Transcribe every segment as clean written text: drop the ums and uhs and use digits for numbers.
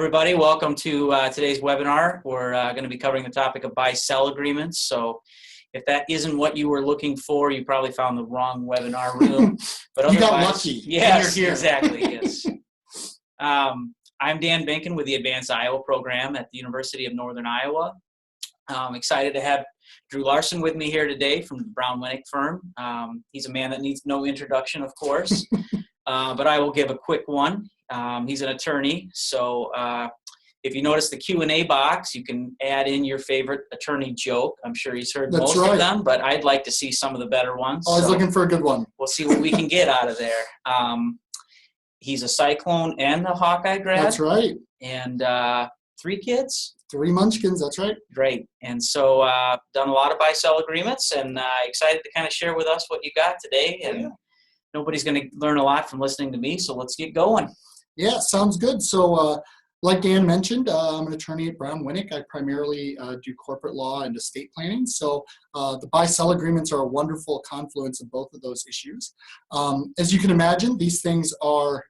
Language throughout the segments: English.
Everybody, welcome to today's webinar. We're going to be covering the topic of buy-sell agreements. So if that isn't what you were looking for, you probably found the wrong webinar room. But you got lucky. Yes, you're here. Exactly, yes. I'm Dan Benkin with the Advanced Iowa program at the University of Northern Iowa. I'm excited to have Drew Larson with me here today from the Brown Winick firm. He's a man that needs no introduction, of course, but I will give a quick one. He's an attorney, so if you notice the Q&A box, you can add in your favorite attorney joke. I'm sure he's heard most of them, but I'd like to see some of the better ones. Always looking for a good one. We'll see what we can get out of there. He's a Cyclone and a Hawkeye grad. That's right. And 3 kids. 3 munchkins, that's right. Great. And so done a lot of buy-sell agreements, and excited to kind of share with us what you got today. And nobody's going to learn a lot from listening to me, so let's get going. Yeah, sounds good. So like Dan mentioned, I'm an attorney at Brown Winick. I primarily do corporate law and estate planning. So the buy-sell agreements are a wonderful confluence of both of those issues. As you can imagine, these things are,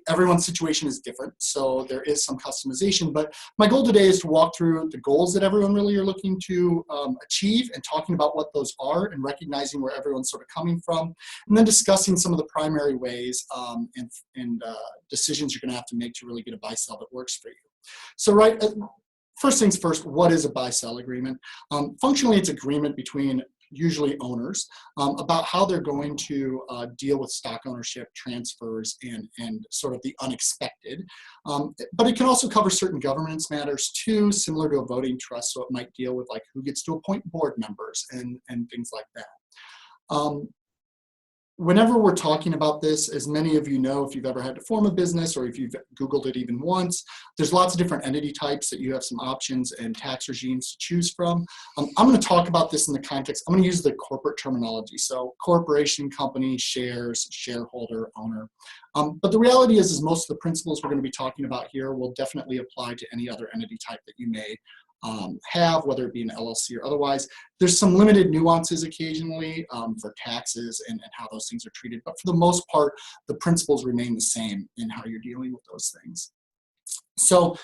everyone's situation is different. So there is some customization, but my goal today is to walk through the goals that everyone really are looking to achieve and talking about what those are and recognizing where everyone's sort of coming from, and then discussing some of the primary ways and decisions you're going to have to make to really get a buy-sell that works for you. So first things first, what is a buy-sell agreement? Functionally, it's agreement between usually owners, about how they're going to deal with stock ownership, transfers, and sort of the unexpected. But it can also cover certain governance matters too, similar to a voting trust, so it might deal with like who gets to appoint board members and things like that. Whenever we're talking about this, as many of you know, if you've ever had to form a business or if you've Googled it even once, there's lots of different entity types that you have some options and tax regimes to choose from. I'm going to talk about this in the context, I'm going to use the corporate terminology. So corporation, company, shares, shareholder, owner. But the reality is most of the principles we're going to be talking about here will definitely apply to any other entity type that you may have, whether it be an LLC or otherwise. There's some limited nuances occasionally for taxes and how those things are treated, but for the most part, the principles remain the same in how you're dealing with those things. So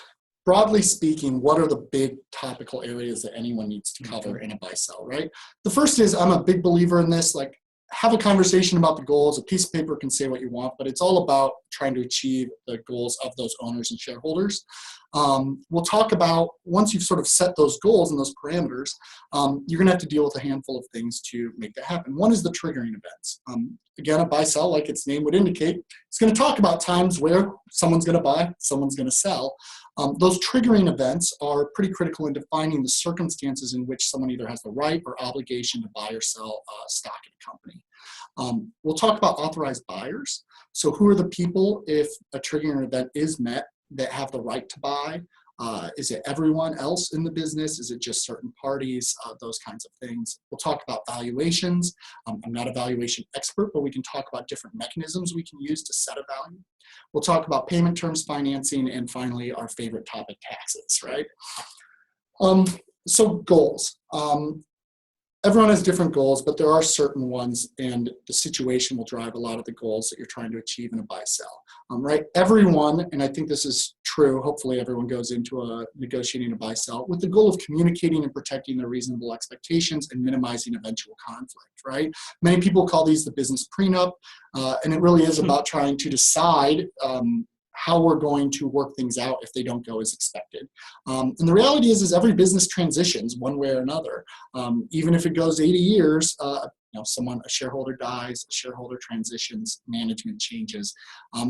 broadly speaking, what are the big topical areas that anyone needs to cover in a buy-sell, right? The first is, I'm a big believer in this, like, have a conversation about the goals. A piece of paper can say what you want, but it's all about trying to achieve the goals of those owners and shareholders. We'll talk about, once you've sort of set those goals and those parameters, you're gonna have to deal with a handful of things to make that happen. One is the triggering events. Again, a buy-sell, like its name would indicate, it's gonna talk about times where someone's gonna buy, someone's gonna sell. Those triggering events are pretty critical in defining the circumstances in which someone either has the right or obligation to buy or sell stock in a company. We'll talk about authorized buyers. So who are the people, if a triggering event is met, that have the right to buy? Is it everyone else in the business? Is it just certain parties? Those kinds of things. We'll talk about valuations. I'm not a valuation expert, but we can talk about different mechanisms we can use to set a value. We'll talk about payment terms, financing, and finally, our favorite topic, taxes, right? So goals. Everyone has different goals, but there are certain ones, and the situation will drive a lot of the goals that you're trying to achieve in a buy-sell, right? Everyone, and I think this is true, hopefully everyone goes into negotiating a buy-sell with the goal of communicating and protecting their reasonable expectations and minimizing eventual conflict, right? Many people call these the business prenup, and it really is about trying to decide how we're going to work things out if they don't go as expected. And the reality is every business transitions one way or another. Even if it goes 80 years, a shareholder dies, a shareholder transitions, management changes.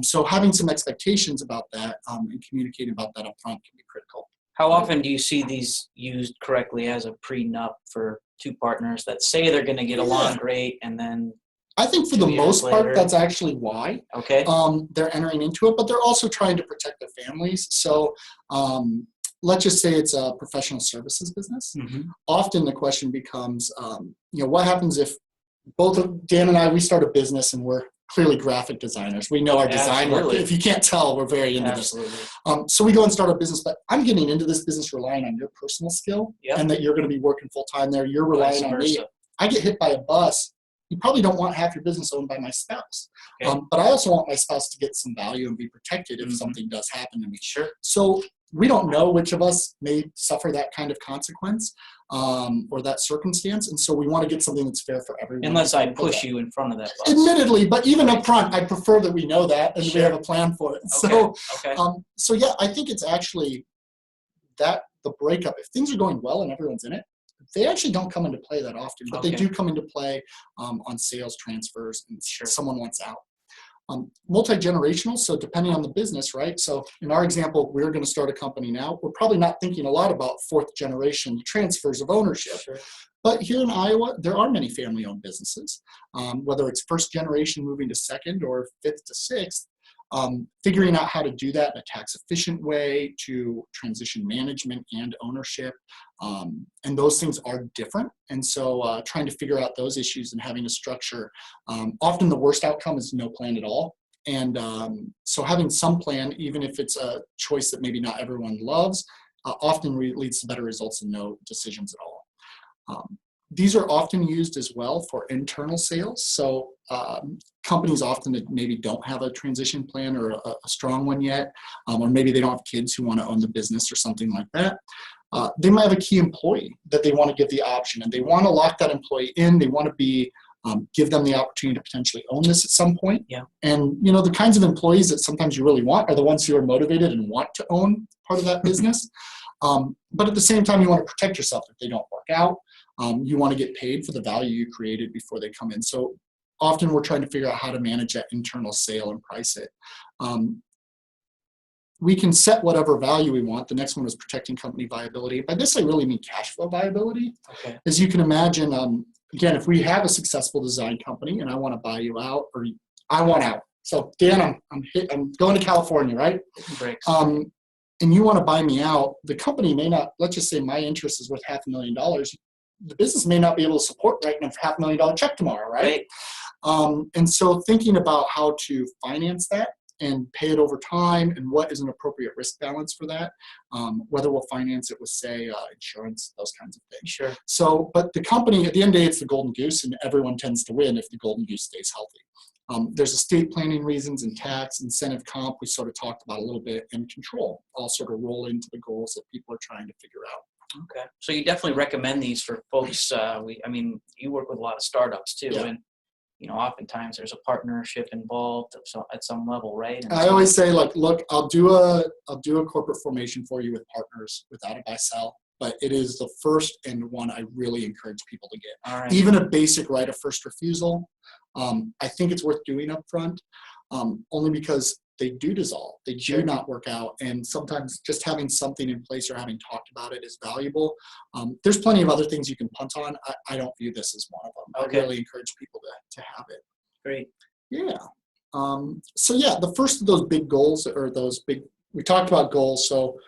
So having some expectations about that and communicating about that up front can be critical. How often do you see these used correctly as a prenup for two partners that say they're going to get along great, and then I think for the most part, that's actually why they're entering into it, but they're also trying to protect their families. So let's just say it's a professional services business. Often the question becomes, what happens if both Dan and I, we start a business and we're clearly graphic designers. We know our design work. If you can't tell, we're very into this. So we go and start a business, but I'm getting into this business relying on your personal skill and that you're going to be working full time there. You're relying on me. I get hit by a bus. you probably don't want half your business owned by my spouse. Okay. But I also want my spouse to get some value and be protected if something does happen to me. Sure. So we don't know which of us may suffer that kind of consequence or that circumstance. And so we want to get something that's fair for everyone. Unless I push you in front of that bus. Admittedly, but even up front, I prefer that we know that and we have a plan for it. Okay. So yeah, I think it's actually that the breakup, if things are going well and everyone's in it, they actually don't come into play that often, but they do come into play on sales transfers and someone wants out. Multi-generational, so depending on the business, right? So in our example, we're going to start a company now. We're probably not thinking a lot about fourth generation transfers of ownership. Sure. But here in Iowa, there are many family-owned businesses, whether it's first generation moving to second or fifth to sixth. Figuring out how to do that in a tax-efficient way to transition management and ownership. And those things are different. And so trying to figure out those issues and having a structure. Often the worst outcome is no plan at all. And so having some plan, even if it's a choice that maybe not everyone loves, often leads to better results and no decisions at all. These are often used as well for internal sales. So companies often that maybe don't have a transition plan or a strong one yet, or maybe they don't have kids who want to own the business or something like that. They might have a key employee that they want to give the option, and they want to lock that employee in. They want to be give them the opportunity to potentially own this at some point. Yeah. And the kinds of employees that sometimes you really want are the ones who are motivated and want to own part of that business. But at the same time, you want to protect yourself if they don't work out. You want to get paid for the value you created before they come in. So often we're trying to figure out how to manage that internal sale and price it. We can set whatever value we want. The next one is protecting company viability. By this, I really mean cash flow viability. Okay. As you can imagine, again, if we have a successful design company and I want to buy you out, or I want out. So Dan, I'm going to California, right? Breaks. And you want to buy me out. The company may not. Let's just say my interest is worth $500,000. The business may not be able to support writing a $500,000 check tomorrow, right? And so thinking about how to finance that and pay it over time and what is an appropriate risk balance for that, whether we'll finance it with, say, insurance, those kinds of things. Sure. So, but the company, at the end of the day, it's the golden goose, and everyone tends to win if the golden goose stays healthy. There's estate planning reasons and tax, incentive comp, we sort of talked about a little bit, and control all sort of roll into the goals that people are trying to figure out. Okay. So you definitely recommend these for folks. You work with a lot of startups too, and oftentimes there's a partnership involved at some level, right? And I always say, look, I'll do a corporate formation for you with partners without a buy-sell, but it is the first and one I really encourage people to get. All right. Even a basic right of first refusal, I think it's worth doing up front, only because they do dissolve. They do not work out. And sometimes just having something in place or having talked about it is valuable. There's plenty of other things you can punt on. I don't view this as one of them. Okay. I really encourage people to have it. Great. Yeah. So yeah, the first of those big goals we talked about goals. So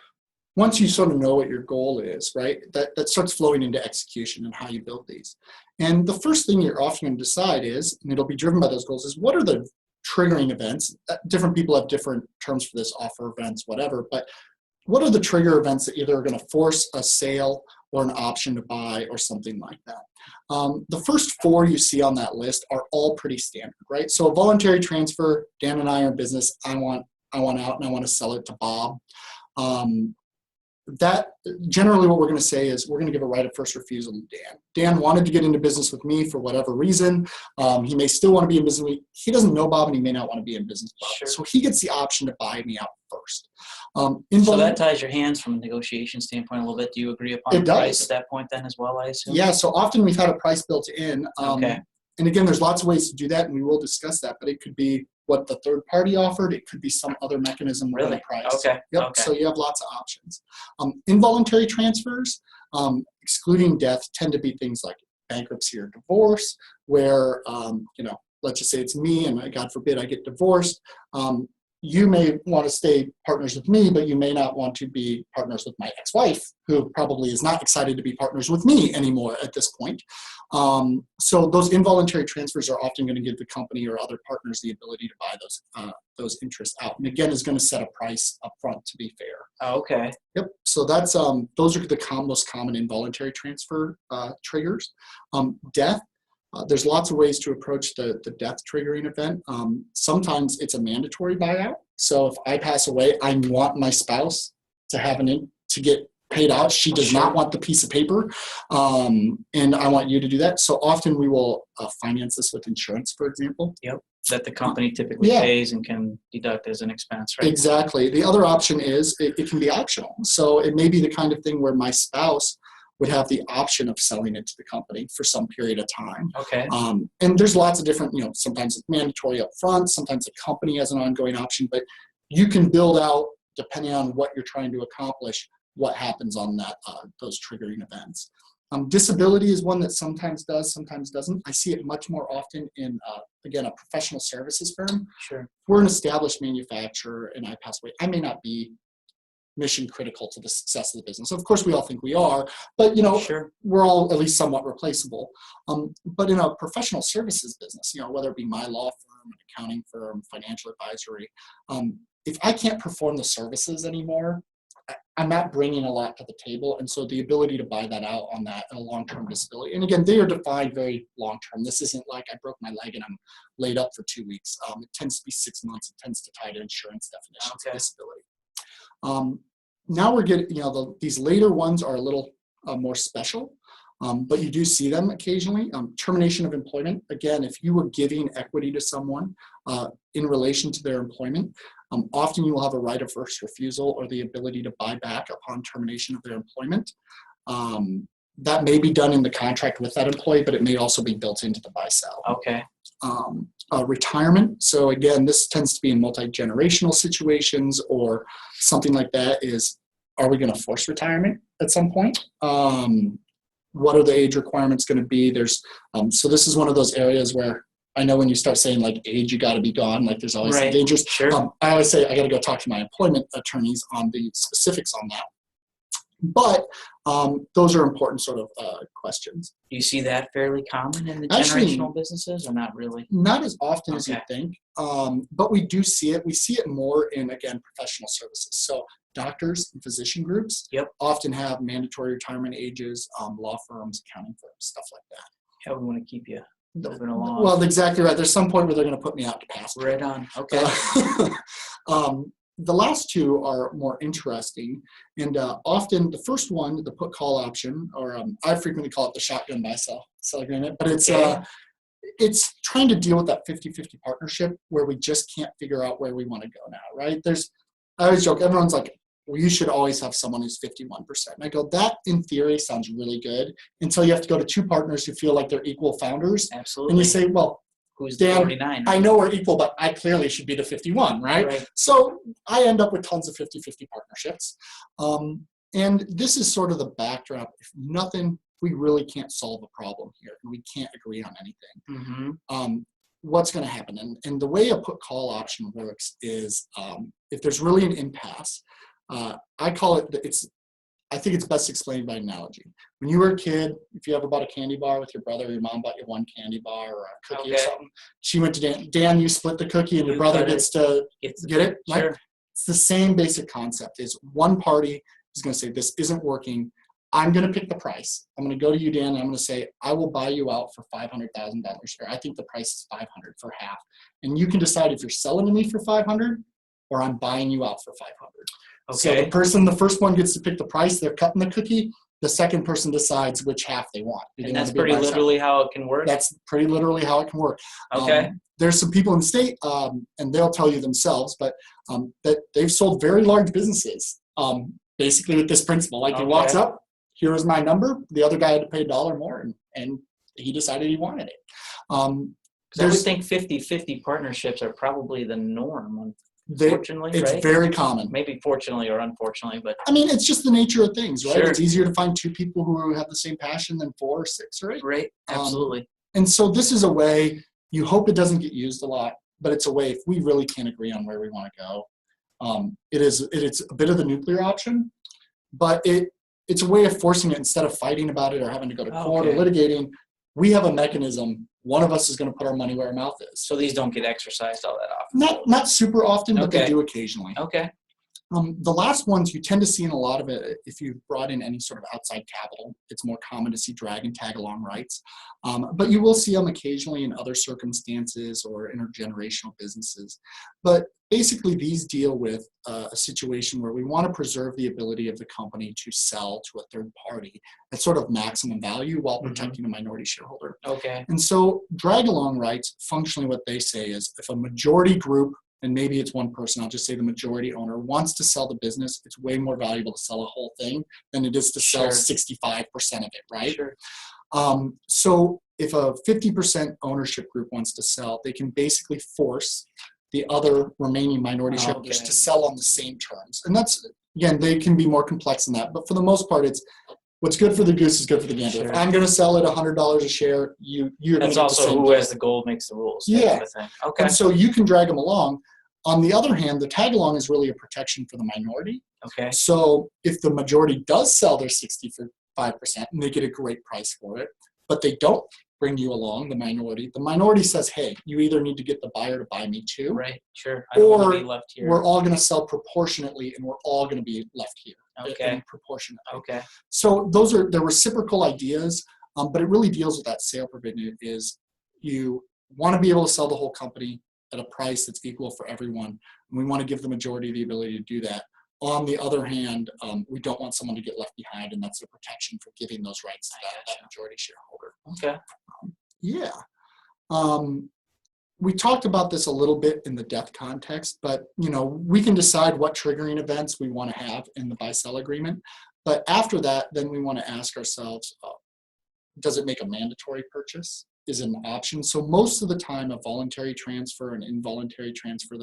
once you sort of know what your goal is, right, that starts flowing into execution and how you build these. And the first thing you're often going to decide is, and it'll be driven by those goals, is what are the triggering events. Different people have different terms for this, offer events, whatever, but what are the trigger events that either are going to force a sale or an option to buy or something like that? The first four you see on that list are all pretty standard, right? So a voluntary transfer, Dan and I are in business, I want out and I want to sell it to Bob. That generally what we're going to say is we're going to give a right of first refusal to Dan. Dan wanted to get into business with me for whatever reason. He may still want to be in business with me. He doesn't know Bob and he may not want to be in business with Bob. Sure. So he gets the option to buy me out first. So that ties your hands from a negotiation standpoint a little bit. Do you agree upon the price at that point then as well, I assume? Yeah, so often we've had a price built in. Okay. And again, there's lots of ways to do that, and we will discuss that, but it could be what the third party offered. It could be some other mechanism within a price. Okay. Yep. Okay. So you have lots of options. Involuntary transfers, excluding death, tend to be things like bankruptcy or divorce, where, let's just say it's me and God forbid I get divorced. You may want to stay partners with me, but you may not want to be partners with my ex-wife, who probably is not excited to be partners with me anymore at this point. So those involuntary transfers are often going to give the company or other partners the ability to buy those interests out. And again, is going to set a price up front to be fair. Oh, okay. Yep. So that's those are the most common involuntary transfer triggers. Death. There's lots of ways to approach the death triggering event. Sometimes it's a mandatory buyout. So if I pass away, I want my spouse to have to get paid out. She does not want the piece of paper, and I want you to do that. So often we will finance this with insurance, for example. Yep, that the company typically pays and can deduct as an expense, right? Exactly. The other option is it can be optional. So it may be the kind of thing where my spouse would have the option of selling it to the company for some period of time. Okay. And there's lots of different, sometimes it's mandatory up front, sometimes the company has an ongoing option, but you can build out, depending on what you're trying to accomplish, what happens on that those triggering events. Disability is one that sometimes does, sometimes doesn't. I see it much more often in, again, a professional services firm. Sure. If we're an established manufacturer and I pass away, I may not be mission critical to the success of the business. Of course, we all think we are, but we're all at least somewhat replaceable. But in a professional services business, whether it be my law firm, an accounting firm, financial advisory, if I can't perform the services anymore, I'm not bringing a lot to the table. And so the ability to buy that out on that, a long-term disability. And again, they are defined very long-term. This isn't like I broke my leg and I'm laid up for 2 weeks. It tends to be 6 months. It tends to tie to insurance definitions of disability. Now we're getting, these later ones are a little more special, but you do see them occasionally. Termination of employment. Again, if you were giving equity to someone in relation to their employment, often you will have a right of first refusal or the ability to buy back upon termination of their employment. That may be done in the contract with that employee, but it may also be built into the buy-sell. Okay. Retirement. So again, this tends to be in multi-generational situations or something like that is, are we going to force retirement at some point? What are the age requirements going to be? So this is one of those areas where I know when you start saying like age, you got to be gone, like there's always some dangers. Sure. I always say I got to go talk to my employment attorneys on the specifics on that. But those are important sort of questions. Do you see that fairly common in the generational businesses or not really? Not as often as you think, but we do see it. We see it more in, again, professional services. So doctors and physician groups often have mandatory retirement ages, law firms, accounting firms, stuff like that. Yeah, we want to keep you moving along. Well, exactly right. There's some point where they're going to put me out to pasture. Right on. Okay. The last two are more interesting, and often the first one, the put call option, or I frequently call it the shotgun buy sell agreement, but it's trying to deal with that 50-50 partnership where we just can't figure out where we want to go now, right? I always joke, everyone's like, well, you should always have someone who's 51%. And I go, that in theory sounds really good until you have to go to two partners who feel like they're equal founders. Absolutely. And you say, well, who's Dan, 49? I know we're equal, but I clearly should be the 51, right? So I end up with tons of 50-50 partnerships. And this is sort of the backdrop. If nothing, we really can't solve a problem here, and we can't agree on anything. What's going to happen? And the way a put-call option works is if there's really an impasse, I call it, I think it's best explained by analogy. When you were a kid, if you ever bought a candy bar with your brother, your mom bought you one candy bar or a cookie or something. She went to Dan. Dan, you split the cookie and your brother gets to get it. Right? Sure. It's the same basic concept. Is one party is going to say, this isn't working. I'm going to pick the price. I'm going to go to you, Dan, and I'm going to say, I will buy you out for $500,000. Or I think the price is $500 for half. And you can decide if you're selling to me for $500 or I'm buying you out for $500. Okay. So the first one gets to pick the price. They're cutting the cookie. The second person decides which half they want. And that's pretty literally how it can work? That's pretty literally how it can work. Okay. There's some people in the state, and they'll tell you themselves, but that they've sold very large businesses, basically with this principle. Like he walks up, here is my number. The other guy had to pay $1 more, and he decided he wanted it. I would think 50-50 partnerships are probably the norm. Fortunately, it's very common. Maybe fortunately or unfortunately, but I mean, it's just the nature of things, right? Sure. It's easier to find two people who have the same passion than 4 or 6 or 8. Right, absolutely. And so this is a way, you hope it doesn't get used a lot, but it's a way if we really can't agree on where we want to go. It's a bit of the nuclear option, but it's a way of forcing it instead of fighting about it or having to go to court or litigating. We have a mechanism. One of us is going to put our money where our mouth is. So these don't get exercised all that often? Not super often, but they do occasionally. Okay. The last ones you tend to see in a lot of it, if you've brought in any sort of outside capital, it's more common to see drag and tag along rights. But you will see them occasionally in other circumstances or intergenerational businesses. But basically these deal with a situation where we want to preserve the ability of the company to sell to a third party at sort of maximum value while protecting a minority shareholder. Okay. And so drag along rights, functionally what they say is if a majority group, and maybe it's one person, I'll just say the majority owner, wants to sell the business, it's way more valuable to sell a whole thing than it is to sell 65% of it, right? Sure. So if a 50% ownership group wants to sell, they can basically force the other remaining minority shareholders to sell on the same terms. And that's, again, they can be more complex than that, but for the most part, it's what's good for the goose is good for the gander. Sure. If I'm going to sell it $100 a share, you're going to That's get also the same who deal. has the gold makes the rules. Yeah. Kind of thing. Okay. And so you can drag them along. On the other hand, the tag along is really a protection for the minority. Okay. So if the majority does sell their 65% and they get a great price for it, but they don't bring you along, the minority says, hey, you either need to get the buyer to buy me too. Right. Sure. I don't want to be left here. We're all going to sell proportionately and we're all going to be left here. Okay. Proportionately. Okay. So they're reciprocal ideas, but it really deals with that sale provision is you want to be able to sell the whole company at a price that's equal for everyone. And we want to give the majority the ability to do that. On the other hand, we don't want someone to get left behind, and that's the protection for giving those rights to that majority shareholder. Okay. We talked about this a little bit in the death context, but we can decide what triggering events we want to have in the buy-sell agreement. But after that, then we want to ask ourselves, does it make a mandatory purchase? Is an option. So most of the time, a voluntary transfer and involuntary transfer,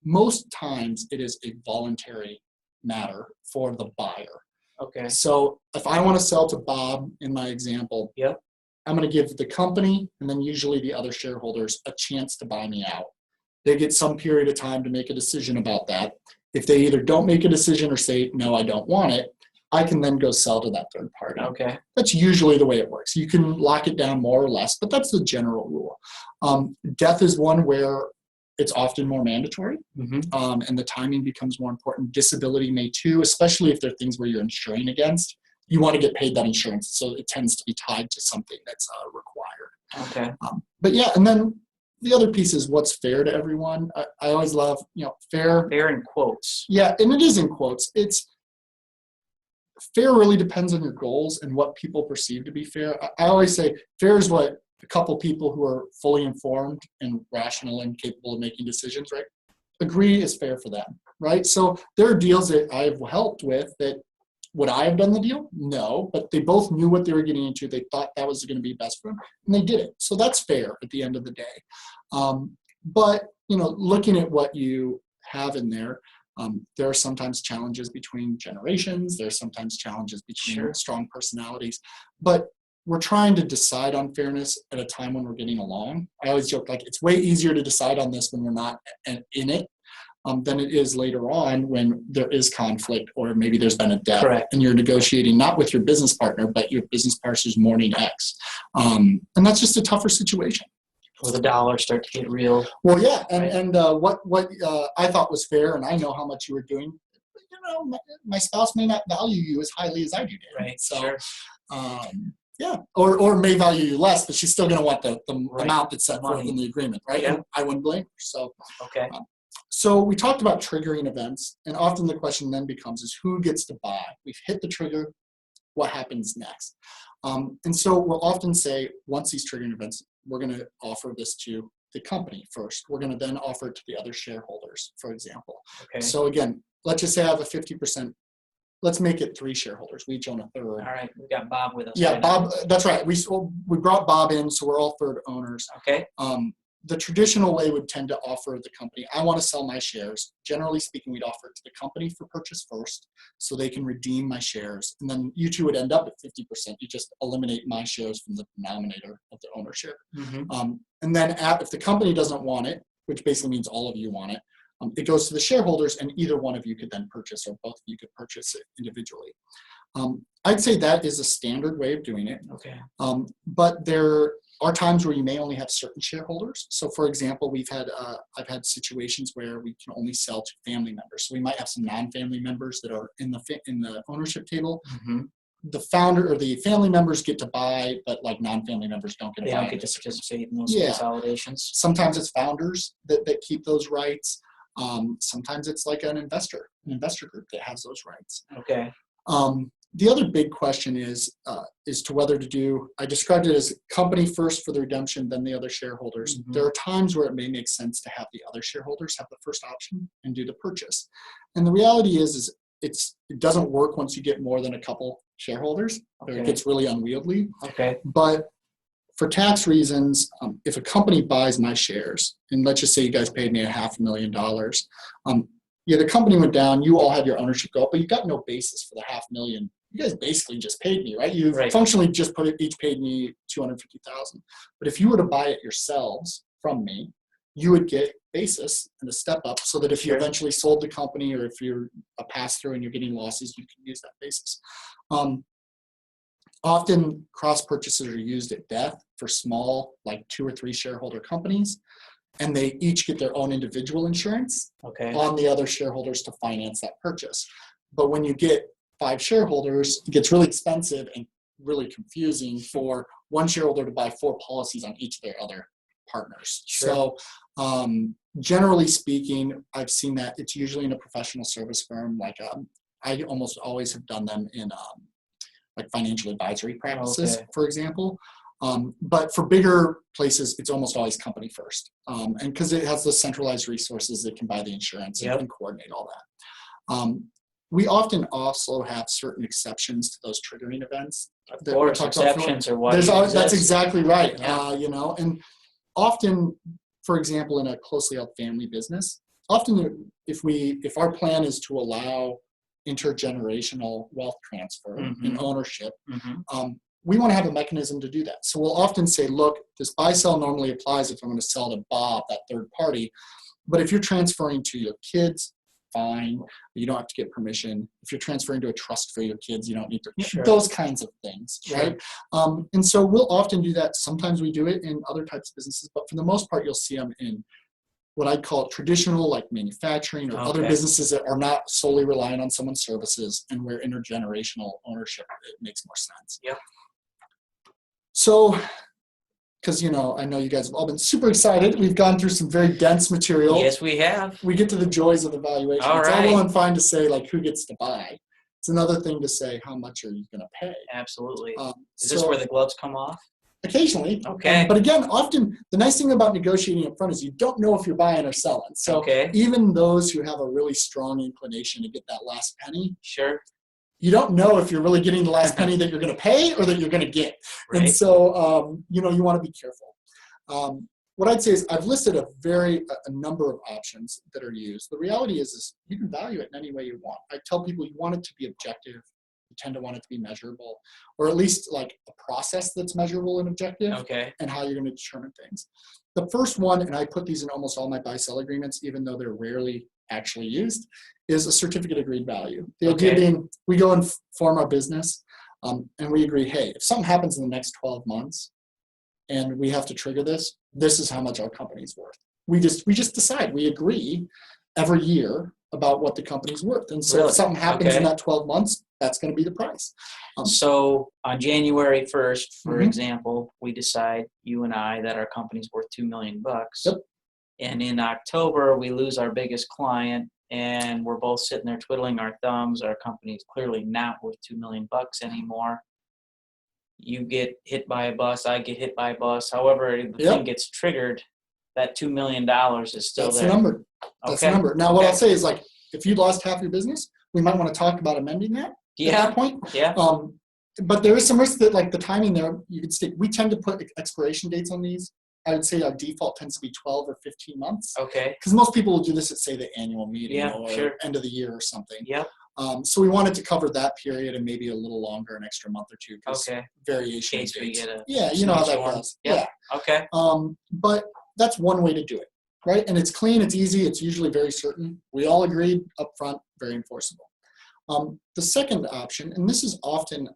most times it is a voluntary matter for the buyer. Okay. So if I want to sell to Bob in my example, yep, I'm going to give the company and then usually the other shareholders a chance to buy me out. They get some period of time to make a decision about that. If they either don't make a decision or say, no, I don't want it, I can then go sell to that third party. Okay. That's usually the way it works. You can lock it down more or less, but that's the general rule. Death is one where it's often more mandatory, and the timing becomes more important. Disability may too, especially if there are things where you're insuring against. You want to get paid that insurance, so it tends to be tied to something that's required. Okay. But yeah, and then the other piece is what's fair to everyone. I always love, fair. Fair in quotes. Yeah, and it is in quotes. Fair really depends on your goals and what people perceive to be fair. I always say fair is what a couple people who are fully informed and rational and capable of making decisions, right, agree is fair for them, right? So there are deals that I've helped with that would I have done the deal? No, but they both knew what they were getting into. They thought that was going to be best for them, and they did it. So that's fair at the end of the day. But, looking at what you have in there, there are sometimes challenges between generations. There are sometimes challenges between strong personalities. But we're trying to decide on fairness at a time when we're getting along. I always joke, it's way easier to decide on this when we're not in it than it is later on when there is conflict or maybe there's been a death. Correct. And you're negotiating not with your business partner, but your business partner's mourning ex. And that's just a tougher situation. Will the dollars start to get real? Well, yeah, and what I thought was fair, and I know how much you were doing. My spouse may not value you as highly as I do, Dave. Right. So, sure. Yeah, or may value you less, but she's still going to want the amount that's set forth in the agreement, right? Yeah. And I wouldn't blame her. So, okay. So we talked about triggering events, and often the question then becomes is who gets to buy? We've hit the trigger. What happens next? And so we'll often say once these triggering events, we're going to offer this to the company first. We're going to then offer it to the other shareholders, for example. Okay. So again, let's just say I have a 50%. Let's make it 3 shareholders. We each own a third. All right. We got Bob with us. Yeah, right Bob. now. That's right. We brought Bob in, so we're all third owners. Okay. The traditional way would tend to offer the company, I want to sell my shares. Generally speaking, we'd offer it to the company for purchase first so they can redeem my shares. And then you two would end up at 50%. You just eliminate my shares from the denominator of the ownership. And then if the company doesn't want it, which basically means all of you want it, It goes to the shareholders, and either one of you could then purchase, or both of you could purchase it individually. I'd say that is a standard way of doing it. Okay. But there are times where you may only have certain shareholders. So, for example, I've had situations where we can only sell to family members. So we might have some non-family members that are in the ownership table. Mm-hmm. The founder or the family members get to buy, but like non-family members don't get to buy. They don't get to participate in those consolidations. Sometimes it's founders that keep those rights. Sometimes it's like an investor group that has those rights. Okay. The other big question is to whether to do, I described it as company first for the redemption, then the other shareholders. Mm-hmm. There are times where it may make sense to have the other shareholders have the first option and do the purchase. And the reality is it doesn't work once you get more than a couple shareholders. Okay. It gets really unwieldy. Okay. But for tax reasons, if a company buys my shares, and let's just say you guys paid me $500,000, the company went down, you all had your ownership go up, but you got no basis for the $500,000. You guys basically just paid me, right? You functionally just each paid me $250,000. But if you were to buy it yourselves from me, you would get basis and a step up, so that if you eventually sold the company, or if you're a pass through and you're getting losses, you can use that basis. Often cross purchases are used at death for small, like 2 or 3 shareholder companies, and they each get their own individual insurance on the other shareholders to finance that purchase. But when you get 5 shareholders, it gets really expensive and really confusing for one shareholder to buy 4 policies on each of their other partners. So generally speaking, I've seen that it's usually in a professional service firm. Like I almost always have done them in like financial advisory practices, for example. But for bigger places, it's almost always company first. And because it has the centralized resources that can buy the insurance and coordinate all that. We often also have certain exceptions to those triggering events. Of course, exceptions are what that's exactly right. Yeah. And often, for example, in a closely held family business, often if our plan is to allow intergenerational wealth transfer and ownership, we want to have a mechanism to do that. So we'll often say, look, this buy-sell normally applies if I'm going to sell to Bob, that third party. But if you're transferring to your kids, fine. You don't have to get permission. If you're transferring to a trust for your kids, you don't need to. Those kinds of things, right? And so we'll often do that. Sometimes we do it in other types of businesses, but for the most part, you'll see them in what I'd call traditional, like manufacturing or other businesses that are not solely relying on someone's services, and where intergenerational ownership, it makes more sense. So, because, I know you guys have all been super excited. We've gone through some very dense material. Yes, we have. We get to the joys of the valuation. It's all well and fine to say, like, who gets to buy. It's another thing to say, how much are you going to pay? Absolutely. Is this where the gloves come off? Occasionally. Okay. But again, often, the nice thing about negotiating up front is you don't know if you're buying or selling. So even those who have a really strong inclination to get that last penny, you don't know if you're really getting the last penny that you're going to pay or that you're going to get. And so, you want to be careful. What I'd say is I've listed a number of options that are used. The reality is you can value it in any way you want. I tell people you want it to be objective. You tend to want it to be measurable, or at least like a process that's measurable and objective, and how you're going to determine things. The first one, and I put these in almost all my buy-sell agreements, even though they're rarely actually used, is a certificate agreed value. The idea being, we go and form our business, and we agree, hey, if something happens in the next 12 months and we have to trigger this, this is how much our company's worth. We just decide, we agree every year about what the company's worth. And so if something happens in that 12 months, that's going to be the price. So on January 1st, for example, we decide, you and I, that our company's worth $2 million. And in October, we lose our biggest client, and we're both sitting there twiddling our thumbs. Our company's clearly not worth $2 million anymore. You get hit by a bus, I get hit by a bus. However, the thing gets triggered, that $2 million is still there. That's the number. That's the number. Now, what I'll say is, like, if you lost half your business, we might want to talk about amending that at that point. But there is some risk that, like, the timing there, you could stick. We tend to put expiration dates on these. I would say our default tends to be 12 or 15 months. Because most people will do this at, say, the annual meeting or end of the year or something. So we wanted to cover that period and maybe a little longer, an extra month or two. Variation. In case we get you know how that goes. But that's one way to do it. right? And it's clean, it's easy, it's usually very certain. We all agreed up front, very enforceable. The second option, and this is often,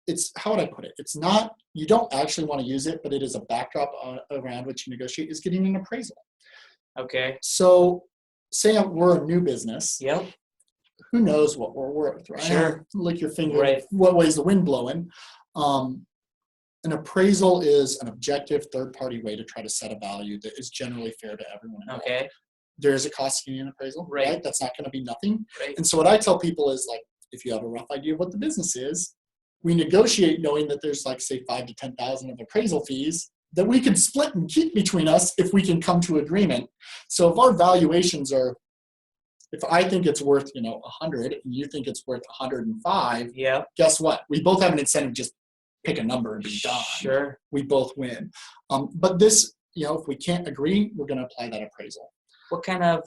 it's, how would I put it? It's not, you don't actually want to use it, but it is a backdrop around which you negotiate, is getting an appraisal. Okay. So say we're a new business. Yep. Who knows what we're worth, right? Sure. Lick your finger, Right. what way is the wind blowing? An appraisal is an objective third-party way to try to set a value that is generally fair to everyone involved. Okay. There is a cost to getting an appraisal, right? That's not going to be nothing. Right. And so what I tell people is, like, if you have a rough idea of what the business is, we negotiate knowing that there's, like, say, 5,000 to 10,000 of appraisal fees that we can split and keep between us if we can come to agreement. So if our valuations are, if I think it's worth, 100 and you think it's worth 105, yeah, guess what? We both have an incentive, just pick a number and be done. Sure. We both win. But this, if we can't agree, we're going to apply that appraisal. What kind of,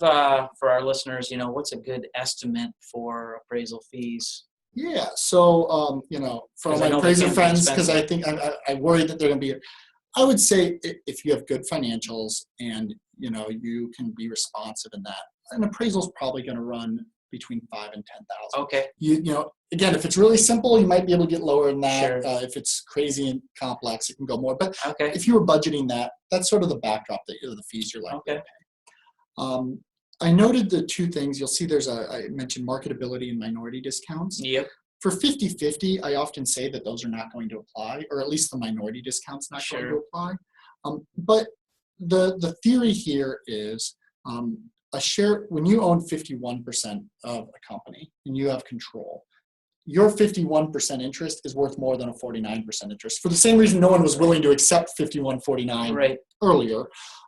for our listeners, what's a good estimate for appraisal fees? Yeah. So, from my appraiser friends, because I think I worry that they're going to be, I would say if you have good financials and, you can be responsive in that, an appraisal is probably going to run between 5,000 and 10,000. Okay. Again, if it's really simple, you might be able to get lower than that. Sure. If it's crazy and complex, it can go more. But okay. If you were budgeting that, that's sort of the backdrop that the fees you're likely to pay. I noted the two things. You'll see I mentioned marketability and minority discounts. Yep. For 50-50, I often say that those are not going to apply, or at least the minority discount's not going to apply. But the theory here is a share, when you own 51% of a company and you have control, your 51% interest is worth more than a 49% interest for the same reason no one was willing to accept 51-49 earlier.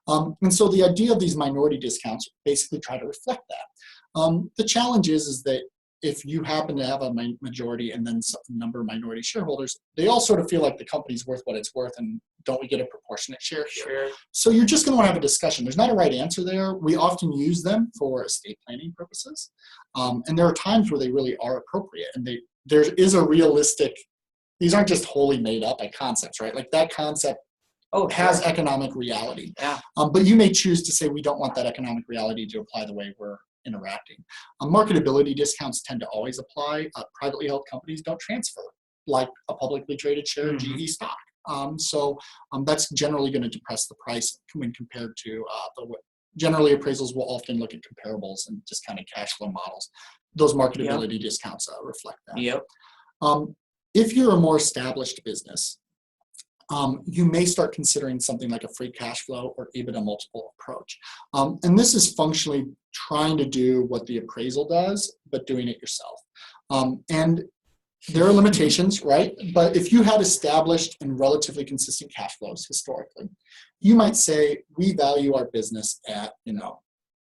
And so the idea of these minority discounts basically try to reflect that. The challenge is that if you happen to have a majority and then some number of minority shareholders, they all sort of feel like the company's worth what it's worth, and don't we get a proportionate share here? Sure. So you're just going to want to have a discussion. There's not a right answer there. We often use them for estate planning purposes. And there are times where they really are appropriate, and there is a realistic, these aren't just wholly made up by concepts, right? Like that concept has economic reality. Yeah. But you may choose to say we don't want that economic reality to apply the way we're interacting. Marketability discounts tend to always apply. Privately held companies don't transfer like a publicly traded share of GE stock. So that's generally going to depress the price when compared to generally appraisals will often look at comparables and just kind of cash flow models. Those marketability discounts reflect that. Yep. If you're a more established business, you may start considering something like a free cash flow or EBITDA multiple approach. And this is functionally trying to do what the appraisal does, but doing it yourself. And there are limitations, right? But if you had established and relatively consistent cash flows historically, you might say, we value our business at,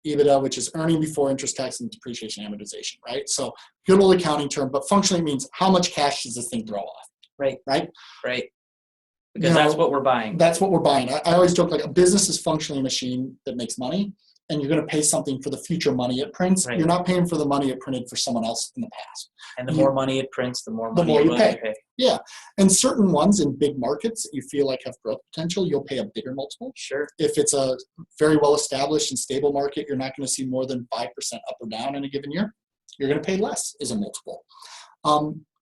EBITDA, which is earning before interest, tax, and depreciation amortization, right? So good old accounting term, but functionally means how much cash does this thing throw off? Right. Because that's what we're buying. That's what we're buying. I always joke, like, a business is functionally a machine that makes money, and you're going to pay something for the future money it prints. Right. You're not paying for the money it printed for someone else in the past. And the more money it prints, the more you pay. Yeah. And certain ones in big markets that you feel like have growth potential, you'll pay a bigger multiple. Sure. If it's a very well-established and stable market, you're not going to see more than 5% up or down in a given year. You're going to pay less as a multiple.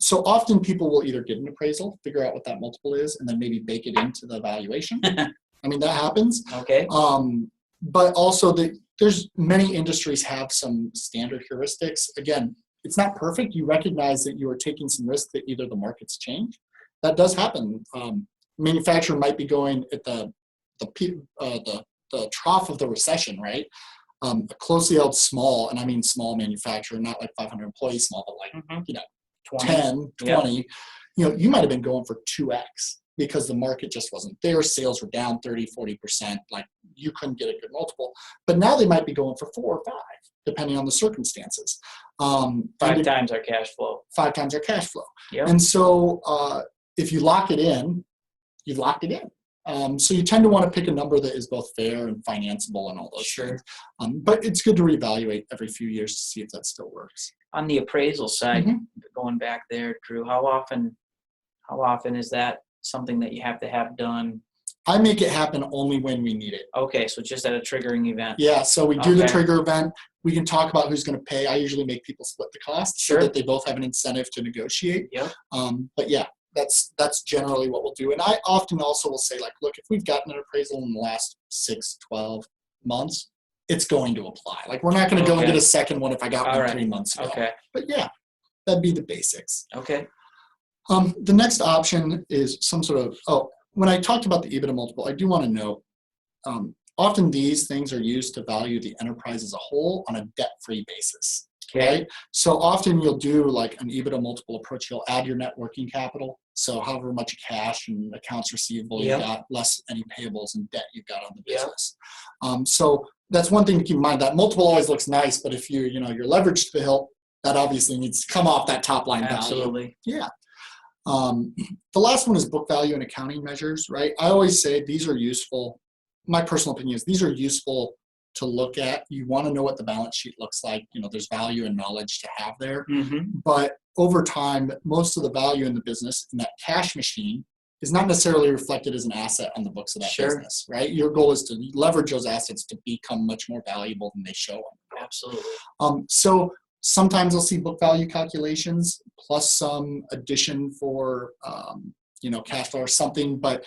So often people will either get an appraisal, figure out what that multiple is, and then maybe bake it into the valuation. I mean, that happens. Okay. But also there's many industries have some standard heuristics. Again, it's not perfect. You recognize that you are taking some risk that either the markets change. That does happen. Manufacturer might be going at the trough of the recession, right? A closely held small, and I mean small manufacturer, not like 500 employees small, but like, 10, 20, you might have been going for 2x because the market just wasn't there. Sales were down 30, 40%. Like, you couldn't get a good multiple. But now they might be going for 4 or 5, depending on the circumstances. 5 times our cash flow. 5 times our cash flow. Yep. And so if you lock it in, you've locked it in. So you tend to want to pick a number that is both fair and financeable and all those things. But it's good to reevaluate every few years to see if that still works. On the appraisal side, going back there, Drew, how often is that something that you have to have done I make it happen only when we need it. Okay, so just at a triggering event. Yeah, so we do the Okay. trigger event. We can talk about who's going to pay. I usually make people split the cost Sure. so that they both have an incentive to negotiate. Yep. But yeah, that's generally what we'll do. And I often also will say, like, look, if we've gotten an appraisal in the last 6, 12 months, it's going to apply. Like, we're not going to go and get a second one if I got one 3 months ago. Okay. But yeah, that'd be the basics. Okay. The next option is some sort of, when I talked about the EBITDA multiple, I do want to note, often these things are used to value the enterprise as a whole on a debt-free basis. Okay. Right? So often you'll do like an EBITDA multiple approach. You'll add your net working capital. So however much cash and accounts receivable you got, less any payables and debt you've got on the business. So that's one thing to keep in mind. That multiple always looks nice, but if you're leveraged to the hilt, that obviously needs to come off that top line value. Absolutely. Yeah. The last one is book value and accounting measures, right? I always say these are useful. My personal opinion is these are useful to look at. You want to know what the balance sheet looks like. There's value and knowledge to have there. But over time, most of the value in the business in that cash machine is not necessarily reflected as an asset on the books of that business, right? Your goal is to leverage those assets to become much more valuable than they show them. Absolutely. So sometimes I'll see book value calculations plus some addition for, cash flow or something. But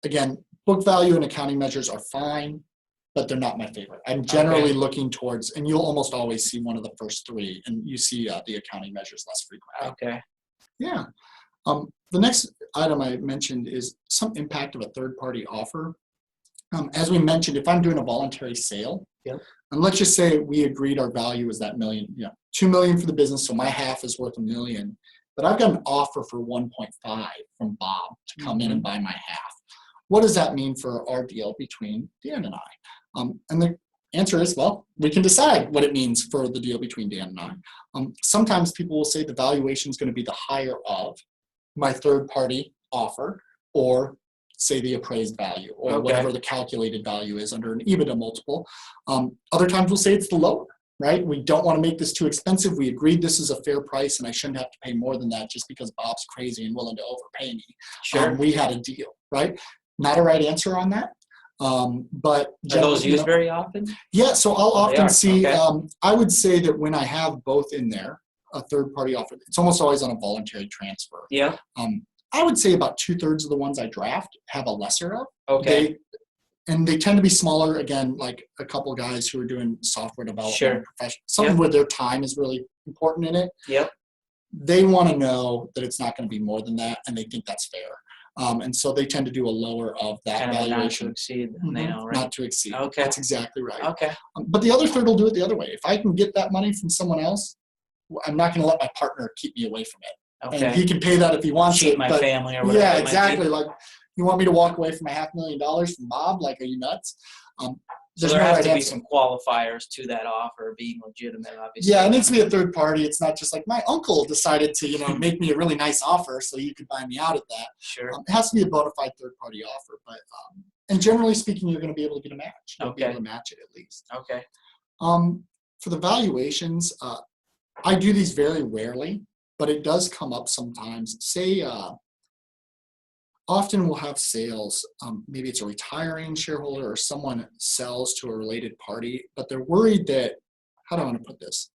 again, book value and accounting measures are fine, but they're not my favorite. I'm generally looking towards, and you'll almost always see one of the first three, and you see the accounting measures less frequently. Okay. Yeah. The next item I mentioned is some impact of a third-party offer. As we mentioned, if I'm doing a voluntary sale, and let's just say we agreed our value is that million, $2 million for the business, so my half is worth $1 million, but I've got an offer for 1.5 from Bob to come in and buy my half. What does that mean for our deal between Dan and I? And the answer is, well, we can decide what it means for the deal between Dan and I. Sometimes people will say the valuation is going to be the higher of my third-party offer, or say the appraised value, or whatever the calculated value is under an EBITDA multiple. Other times we'll say it's the lower, right? We don't want to make this too expensive. We agreed this is a fair price and I shouldn't have to pay more than that just because Bob's crazy and willing to overpay me. Sure. We had a deal, right? Not a right answer on that. But are those used very often? Yeah, so I'll often see, I would say that when I have both in there, a third-party offer, it's almost always on a voluntary transfer. Yeah. I would say about 2/3 of the ones I draft have a lesser of. Okay. They tend to be smaller, again, like a couple guys who are doing software development, something where their time is really important in it. Yep. They want to know that it's not going to be more than that, and they think that's fair. And so they tend to do a lower of that kind valuation. Not to exceed, they know, right? Not to exceed. Okay. That's exactly right. Okay. But the other third will do it the other way. If I can get that money from someone else, I'm not going to let my partner keep me away from it. Okay. And he can pay that if he wants Cheat it. my family or whatever. Yeah, exactly. Like, you want me to walk away from a $500,000 from Bob? Like, are you nuts? So there has to be some qualifiers to that offer being legitimate, obviously. Yeah, it needs to be a third party. It's not just like my uncle decided to, make me a really nice offer so you could buy me out of that. Sure. It has to be a bona fide third party offer. But and generally speaking, you're going to be able to get a match. You'll be able to match it at least. Okay. For the valuations, I do these very rarely, but it does come up sometimes. Say, often we'll have sales, maybe it's a retiring shareholder or someone sells to a related party, but they're worried that, how do I want to put this?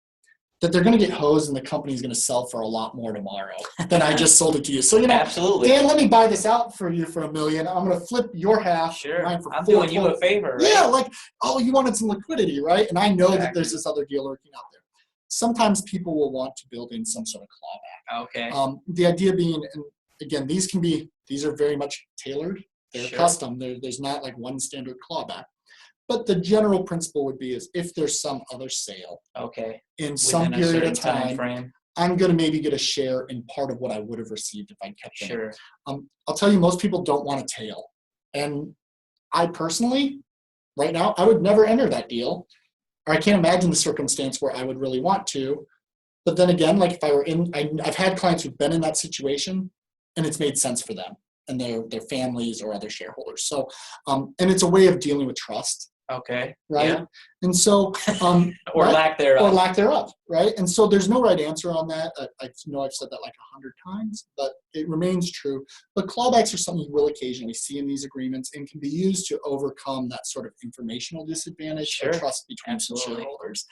That they're going to get hosed and the company's going to sell for a lot more tomorrow than I just sold it to you. So, absolutely. Dan, let me buy this out for you for $1 million. I'm going to flip your half. Sure. Mine for I'm doing you a favor, right? Yeah, like, you wanted some liquidity, right? And I know that there's this other deal lurking out there. Sometimes people will want to build in some sort of clawback. Okay. The idea being, and again, these are very much tailored. They're custom. There's not like one standard clawback. But the general principle would be is if there's some other sale in some period of time, I'm going to maybe get a share in part of what I would have received if I kept it. I'll tell you, most people don't want a tail. And I personally, right now, I would never enter that deal. Or I can't imagine the circumstance where I would really want to. But then again, like if I were I've had clients who've been in that situation and it's made sense for them and their families or other shareholders. So, and it's a way of dealing with trust. Okay. right? Yeah. And so, Or right? lack thereof. Or lack thereof, right? And so there's no right answer on that. I know I've said that like 100 times, but it remains true. But clawbacks are something you will occasionally see in these agreements and can be used to overcome that sort of informational disadvantage Sure. or trust between some Absolutely. shareholders.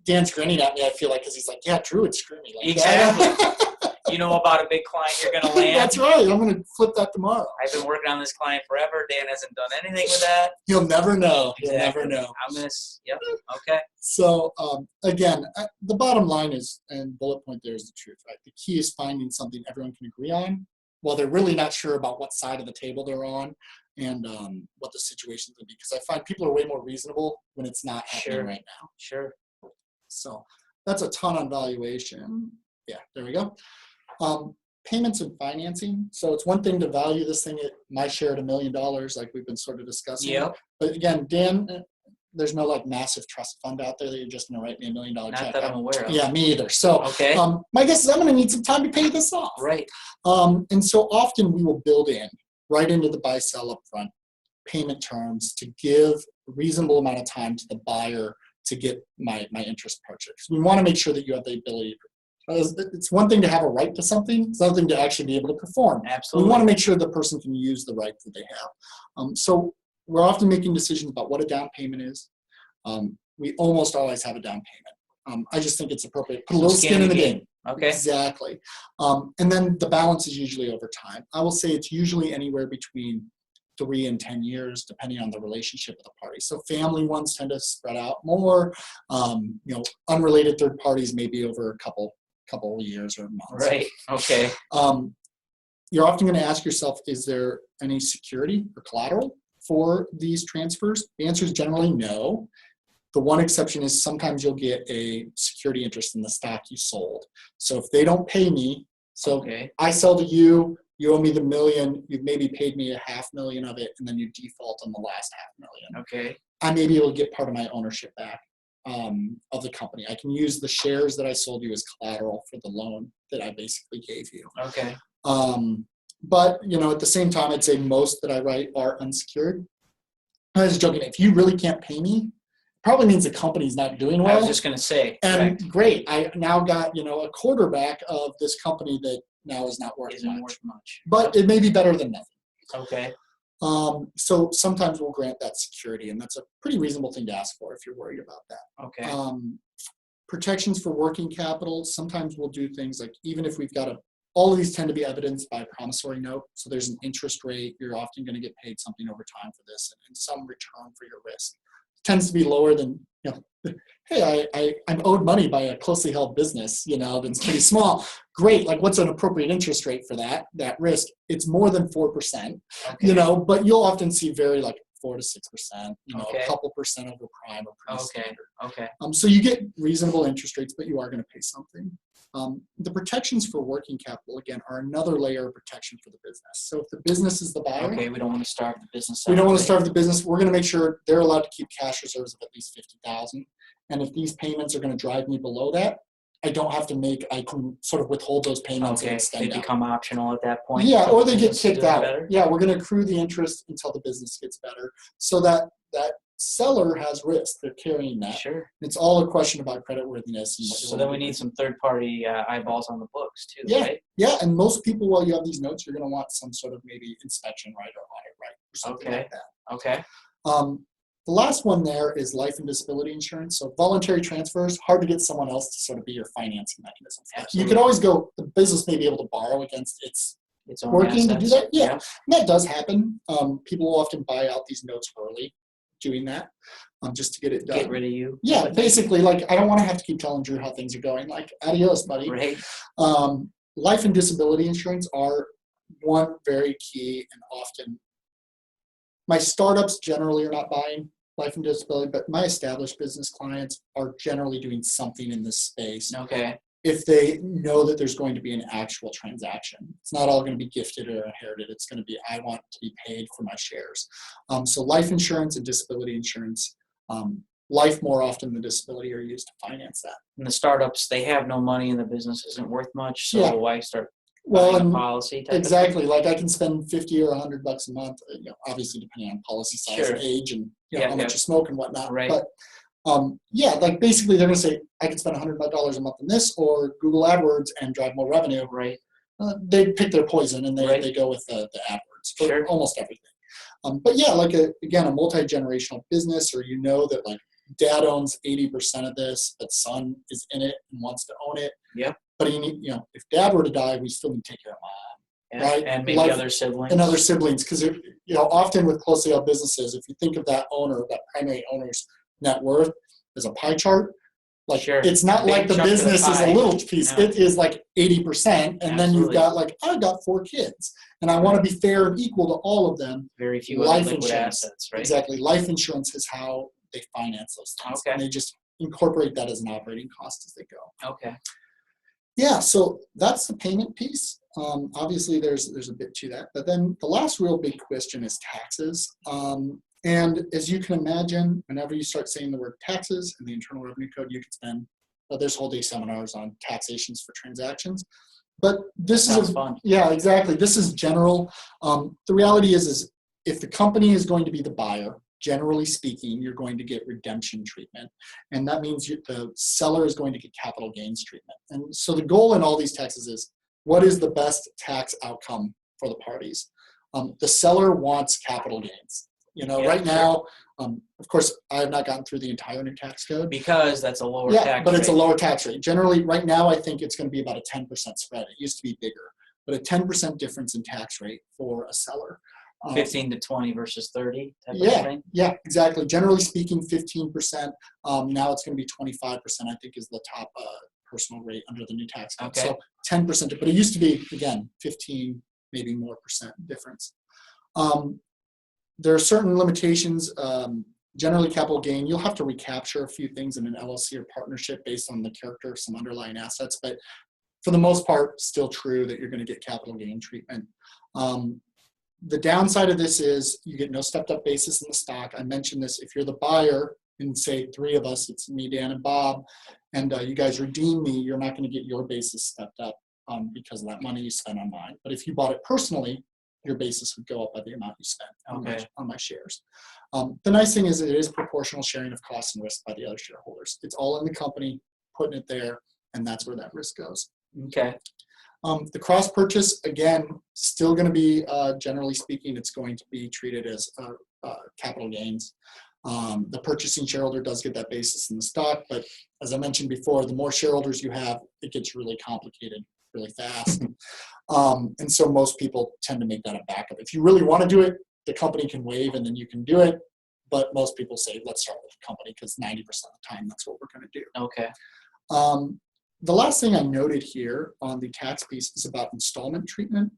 Dan's grinning at me, I feel like, because he's like, yeah, Drew would screw me like Exactly. that. You know about a big client you're going to land. That's right. I'm going to flip that tomorrow. I've been working on this client forever. Dan hasn't done anything with that. You'll never know. Exactly. You'll never know. I'm going to, yep. Okay. So again, the bottom line is, and bullet point there is the truth, right? The key is finding something everyone can agree on while they're really not sure about what side of the table they're on and what the situation's going to be. Because I find people are way more reasonable when it's not happening right now. Sure. So that's a ton on valuation. Yeah, there we go. Payments and financing. So it's one thing to value this thing at my share at $1 million, like we've been sort of discussing. Yep. But again, Dan, there's no like massive trust fund out there that you're just going to write me $1 million check. Not that I'm aware of. Yeah, me either. So okay. My guess is I'm going to need some time to pay this off. Right. And so often we will build in right into the buy sell up front payment terms to give a reasonable amount of time to the buyer to get my interest purchase. We want to make sure that you have the ability. It's one thing to have a right to something, it's another thing to actually be able to perform. Absolutely. We want to make sure the person can use the right that they have. So we're often making decisions about what a down payment is. We almost always have a down payment. I just think it's appropriate. Put a little skin in the game. Okay. Exactly. And then the balance is usually over time. I will say it's usually anywhere between 3 and 10 years, depending on the relationship of the party. So family ones tend to spread out more. Unrelated third parties maybe over a couple of years or months. Right. Okay. You're often going to ask yourself, is there any security or collateral for these transfers? The answer is generally no. The one exception is sometimes you'll get a security interest in the stock you sold. So if they don't pay me, I sell to you, you owe me the $1 million, you've maybe paid me $500,000 of it, and then you default on the last $500,000. Okay. I may be able to get part of my ownership back of the company. I can use the shares that I sold you as collateral for the loan that I basically gave you. Okay. But at the same time, I'd say most that I write are unsecured. I was joking. If you really can't pay me, probably means the company's not doing well. I was just going to say. And correct. Great, I now got a quarterback of this company that now is not worth much. But it may be better than nothing. Okay. So sometimes we'll grant that security, and that's a pretty reasonable thing to ask for if you're worried about that. Okay. Protections for working capital. Sometimes we'll do things like, even if we've got all of these tend to be evidenced by a promissory note. So there's an interest rate. You're often going to get paid something over time for this, and some return for your risk. It tends to be lower than, hey, I'm owed money by a closely held business, that's pretty small. Great. Like, what's an appropriate interest rate for that risk? It's more than 4%, but you'll often see very like 4 to 6%, a couple percent over prime or pretty standard. Okay. So you get reasonable interest rates, but you are going to pay something. The protections for working capital, again, are another layer of protection for the business. So if the business is the buyer. Okay, we don't want to starve the business. We don't want to starve the business. We're going to make sure they're allowed to keep cash reserves of at least $50,000. And if these payments are going to drive me below that, I can sort of withhold those payments and extend they become optional at that point. Yeah, or they get kicked out. Better. Yeah, we're going to accrue the interest until the business gets better. So that seller has risk. They're carrying that. Sure. It's all a question about creditworthiness. So then we need some third-party eyeballs on the books too, yeah. right? Yeah, and most people, while you have these notes, you're going to want some sort of maybe inspection right or audit right or something like that. Okay. The last one there is life and disability insurance. So voluntary transfers, hard to get someone else to sort of be your financing mechanism. You could always go, the business may be able to borrow against its own working assets. to do that. Yeah, and that does happen. People will often buy out these notes early doing that just to get it done. Get rid of you. Yeah, basically, like, I don't want to have to keep telling Drew how things are going. Like, adios, buddy. Right. Life and disability insurance are one very key and often. My startups generally are not buying life and disability, but my established business clients are generally doing something in this space. Okay. If they know that there's going to be an actual transaction. It's not all going to be gifted or inherited. It's going to be, I want to be paid for my shares. So life insurance and disability insurance, life more often than disability are used to finance that. And the startups, they have no money and the business isn't worth much. So why start? Well, buying a and policy type exactly. Like I can spend 50 or $100 a month, obviously depending on policy size Sure. and age and Yeah, how much you smoke and whatnot. Right. But yeah, like basically they're going to say I can spend $100 a month on this or Google AdWords and drive more revenue. Right. They pick their poison and Right. they go with the AdWords for Sure. almost everything. But yeah, like again, a multi-generational business, or that like dad owns 80% of this, but son is in it and wants to own it. Yeah. But you need, if dad were to die, we still need to take care of mom, Yeah. right? And maybe other siblings. And other siblings, because often with closely held businesses, if you think of that owner, that primary owner's net worth as a pie chart, like Sure. it's not like the business is a little piece. No. It is like 80%, and then you've got like I've got 4 kids, and I want to be fair and equal to all of them. Very few Life liquid insurance, assets, right? Exactly. Life insurance is how they finance those things, and they just incorporate that as an operating cost as they go. Okay. Yeah, so that's the payment piece. Obviously, there's a bit to that, but then the last real big question is taxes. And as you can imagine, whenever you start saying the word taxes in the Internal Revenue Code, you can spend there's whole day seminars on taxations for transactions. But this is fun. Yeah, exactly. This is general. The reality is if the company is going to be the buyer, generally speaking, you're going to get redemption treatment. And that means the seller is going to get capital gains treatment. And so the goal in all these taxes is, what is the best tax outcome for the parties? The seller wants capital gains. Right now, of course, I have not gotten through the entire new tax code. Because that's a lower tax rate. But it's a lower tax rate. Generally, right now, I think it's going to be about a 10% spread. It used to be bigger, but a 10% difference in tax rate for a seller. 15 to 20 versus 30 type of thing? Yeah, exactly. Generally speaking, 15%. Now it's going to be 25%, I think, is the top personal rate under the new tax code. Okay. So 10%, but it used to be, again, 15, maybe more percent difference. There are certain limitations. Generally, capital gain, you'll have to recapture a few things in an LLC or partnership based on the character of some underlying assets, but for the most part, still true that you're going to get capital gain treatment. The downside of this is you get no stepped up basis in the stock. I mentioned this. If you're the buyer, and say 3 of us, it's me, Dan, and Bob, and you guys redeem me, you're not going to get your basis stepped up because of that money you spent on mine. But if you bought it personally, your basis would go up by the amount you spent on my shares. The nice thing is it is proportional sharing of costs and risk by the other shareholders. It's all in the company, putting it there, and that's where that risk goes. Okay. The cross purchase, again, still going to be, generally speaking, it's going to be treated as capital gains. The purchasing shareholder does get that basis in the stock, but as I mentioned before, the more shareholders you have, it gets really complicated really fast. And so most people tend to make that a backup. If you really want to do it, the company can waive and then you can do it. But most people say, let's start with the company because 90% of the time, that's what we're going to do. Okay. The last thing I noted here on the tax piece is about installment treatment.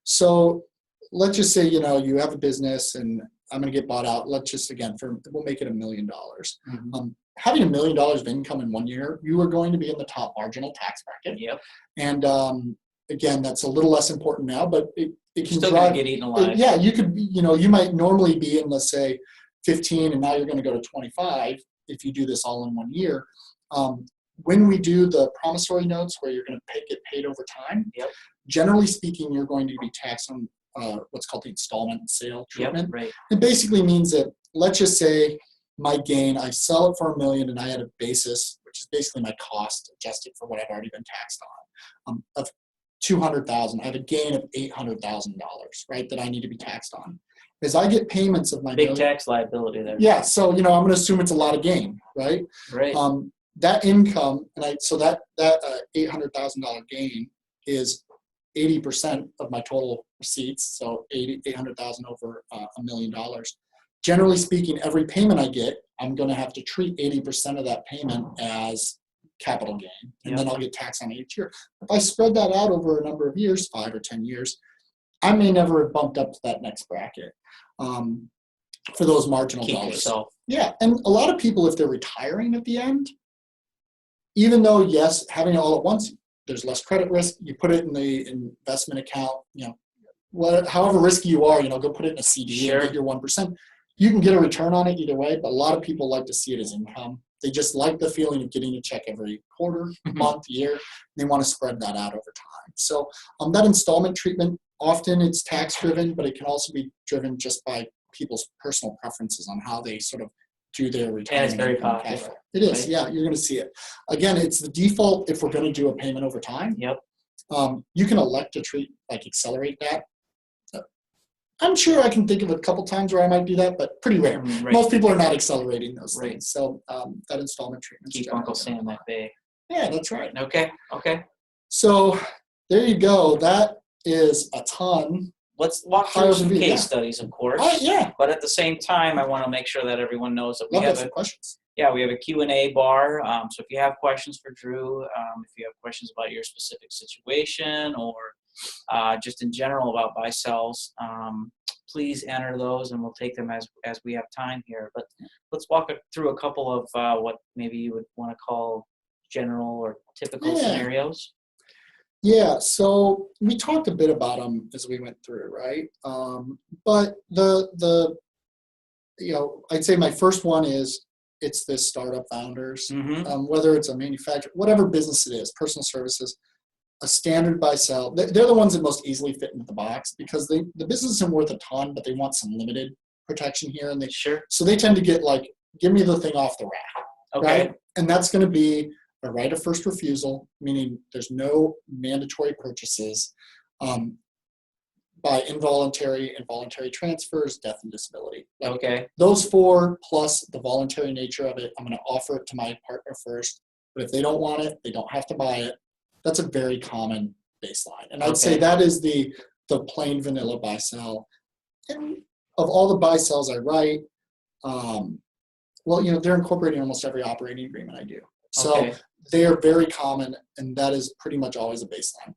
So let's just say, you have a business and I'm going to get bought out. Let's just, again, we'll make it $1 million. Mm-hmm. Having $1 million of income in 1 year, you are going to be in the top marginal tax bracket. Yep. And again, that's a little less important now, but it can still drive, get eaten alive. Yeah, you could, you might normally be in, let's say, 15, and now you're going to go to 25 if you do this all in 1 year. When we do the promissory notes where you're going to get paid over time, yep. Generally speaking, you're going to be taxed on what's called the installment sale treatment. Yep, right. It basically means that, let's just say my gain, I sell it for $1 million and I had a basis, which is basically my cost adjusted for what I've already been taxed on, of $200,000. I have a gain of $800,000, right, that I need to be taxed on. As I get payments of my big tax liability there. Yeah, so I'm going to assume it's a lot of gain, right? Right. That income, so that $800,000 gain is 80% of my total receipts, so $800,000 over $1 million. Generally speaking, every payment I get, I'm going to have to treat 80% of that payment as capital gain, and then I'll get taxed on it each year. If I spread that out over a number of years, 5 or 10 years, I may never have bumped up to that next bracket for those marginal dollars. Yourself. Yeah, and a lot of people, if they're retiring at the end, even though, yes, having it all at once, there's less credit risk. You put it in the investment account, however risky you are, go put it in a CD and get your 1%. You can get a return on it either way, but a lot of people like to see it as income They just like the feeling of getting a check every quarter, month, year. They want to spread that out over time. So that installment treatment, often it's tax driven, but it can also be driven just by people's personal preferences on how they sort of do their retirement. And it's very income cash popular. flow. It is, right? yeah, you're going to see it. Again, it's the default if we're going to do a payment over time. Yep. You can elect to accelerate that. I'm sure I can think of a couple times where I might do that, but pretty rare. Right. Most people are not accelerating those Right. things. So that installment treatment. Keep Uncle Sam at bay. Yeah, that's right. Okay. So there you go. That is a ton. Let's walk through some case studies, of course. Yeah. But at the same time, I want to make sure that everyone knows that we have questions. Yeah, we have a Q&A bar. So if you have questions for Drew, if you have questions about your specific situation or just in general about buy-sells, please enter those and we'll take them as we have time here. But let's walk through a couple of what maybe you would want to call general or typical scenarios. Yeah, so we talked a bit about them as we went through, right? But I'd say my first one is it's this startup founders, whether it's a manufacturer, whatever business it is, personal services, a standard buy-sell. They're the ones that most easily fit into the box because the business isn't worth a ton, but they want some limited protection here. And so they tend to get give me the thing off the rack, right? And that's going to be a right of first refusal, meaning there's no mandatory purchases by involuntary and voluntary transfers, death and disability. Those four plus the voluntary nature of it, I'm going to offer it to my partner first. But if they don't want it, they don't have to buy it. That's a very common baseline. And I'd say that is the plain vanilla buy-sell. And of all the buy-sells I write, they're incorporating almost every operating agreement I do. So they are very common, and that is pretty much always a baseline.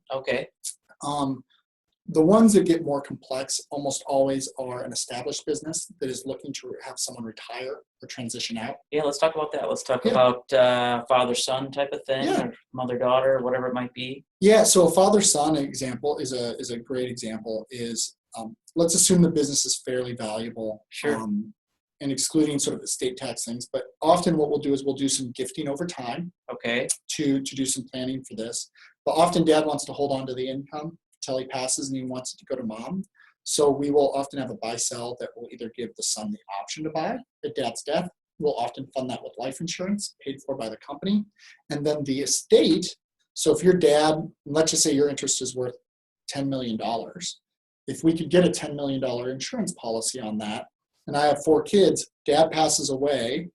The ones that get more complex almost always are an established business that is looking to have someone retire or transition out. Yeah, let's talk about that. Let's talk about father-son type of thing, or mother-daughter, whatever it might be. Yeah, so a father-son example is a great example. Let's assume the business is fairly valuable. Sure. And excluding sort of estate tax things, but often what we'll do is we'll do some gifting over time. To do some planning for this. But often dad wants to hold on to the income until he passes and he wants it to go to mom. So we will often have a buy-sell that will either give the son the option to buy at dad's death. We'll often fund that with life insurance paid for by the company. And then the estate, so if your dad, let's just say your interest is worth $10 million, if we could get a $10 million insurance policy on that, and I have 4 kids, dad passes away,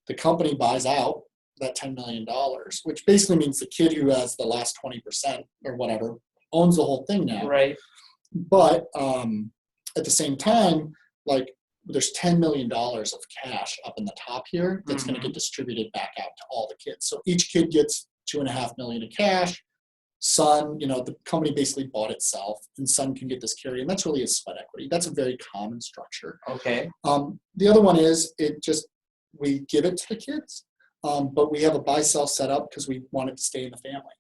the company buys out that $10 million, which basically means the kid who has the last 20% or whatever owns the whole thing now. Right. But at the same time, there's $10 million of cash up in the top here that's going to get distributed back out to all the kids. So each kid gets $2.5 million of cash. Son, the company basically bought itself, and son can get this carry, and that's really a sweat equity. That's a very common structure. The other one is we give it to the kids, but we have a buy-sell set up because we want it to stay in the family.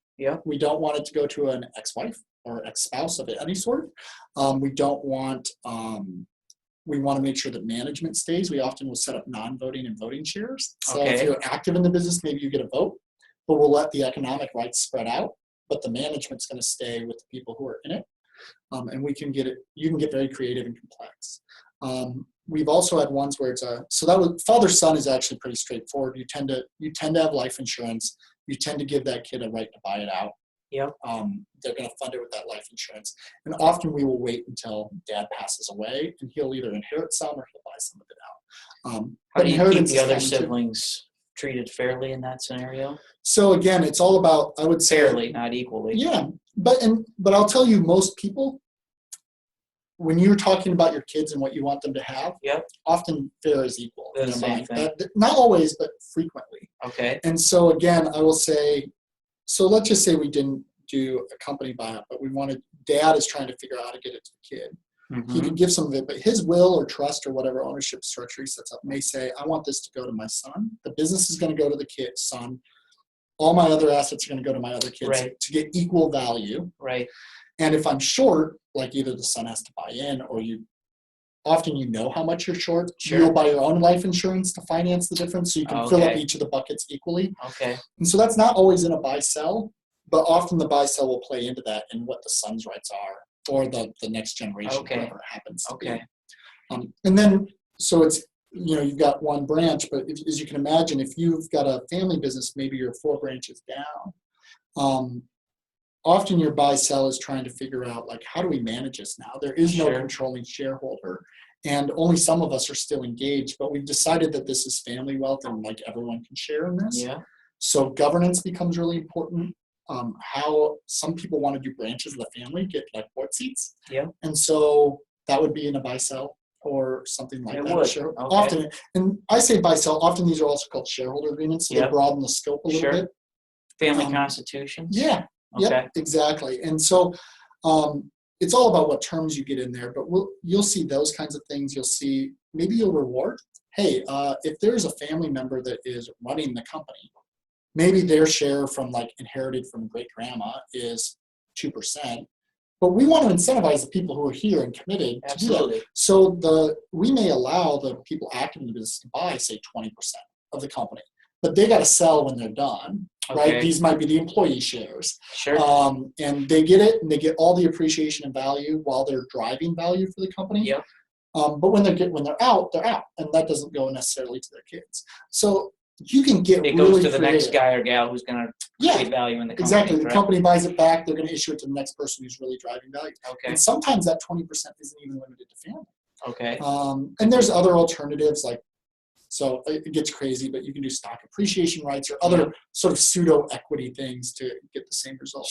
We don't want it to go to an ex-wife or ex-spouse of any sort. We want to make sure that management stays. We often will set up non-voting and voting shares. So if you're active in the business, maybe you get a vote, but we'll let the economic rights spread out. But the management's going to stay with the people who are in it. And you can get very creative and complex. We've also had ones where father-son is actually pretty straightforward. You tend to have life insurance. You tend to give that kid a right to buy it out. They're going to fund it with that life insurance. And often we will wait until dad passes away, and he'll either inherit some or he'll buy some of it out. How do you keep the other siblings treated fairly in that scenario? So again, it's all about, I would say, fairly, not equally. Yeah, but I'll tell you, most people, when you're talking about your kids and what you want them to have, often fair is equal in their mind. Not always, but frequently. And so again, I will say, so let's just say we didn't do a company buyout, but dad is trying to figure out how to get it to the kid. He could give some of it, but his will or trust or whatever ownership structure he sets up may say, I want this to go to my son. The business is going to go to the kid's son. All my other assets are going to go to my other kids to get equal value. And if I'm short, either the son has to buy in or often you know how much you're short. Sure. You'll buy your own life insurance to finance the difference, so you can fill up each of the buckets equally. Okay. And so that's not always in a buy-sell, but often the buy-sell will play into that and what the son's rights are, or the next generation, whatever it happens to be. And then, so it's, you've got one branch, but as you can imagine, if you've got a family business, maybe you're 4 branches down. Often your buy-sell is trying to figure out, like, how do we manage this now? There is no controlling shareholder, and only some of us are still engaged, but we've decided that this is family wealth and like everyone can share in this. Yeah. So governance becomes really important. How some people want to do branches of the family, get like board seats. Yeah. And so that would be in a buy-sell or something like that. Would. Often, and I say buy-sell, often these are also called shareholder agreements, so they broaden the scope a little bit. Family constitutions. Yeah. Yeah, exactly. And so it's all about what terms you get in there, but you'll see those kinds of things. You'll see, maybe you'll reward. Hey, if there's a family member that is running the company, maybe their share from like inherited from great grandma is 2%, but we want to incentivize the people who are here and committed to do that. So we may allow the people active in the business to buy, say, 20% of the company, but they got to sell when they're done. Right? These might be the employee shares. And they get it, and they get all the appreciation and value while they're driving value for the company. But when they're out, and that doesn't go necessarily to their kids. So you can get it really goes to the creative. next guy or gal who's going to create value in the company. Exactly. The company buys it back. They're going to issue it to the next person who's really driving value. And sometimes that 20% isn't even limited to family. And there's other alternatives, like, so it gets crazy, but you can do stock appreciation rights or other sort of pseudo equity things to get the same result.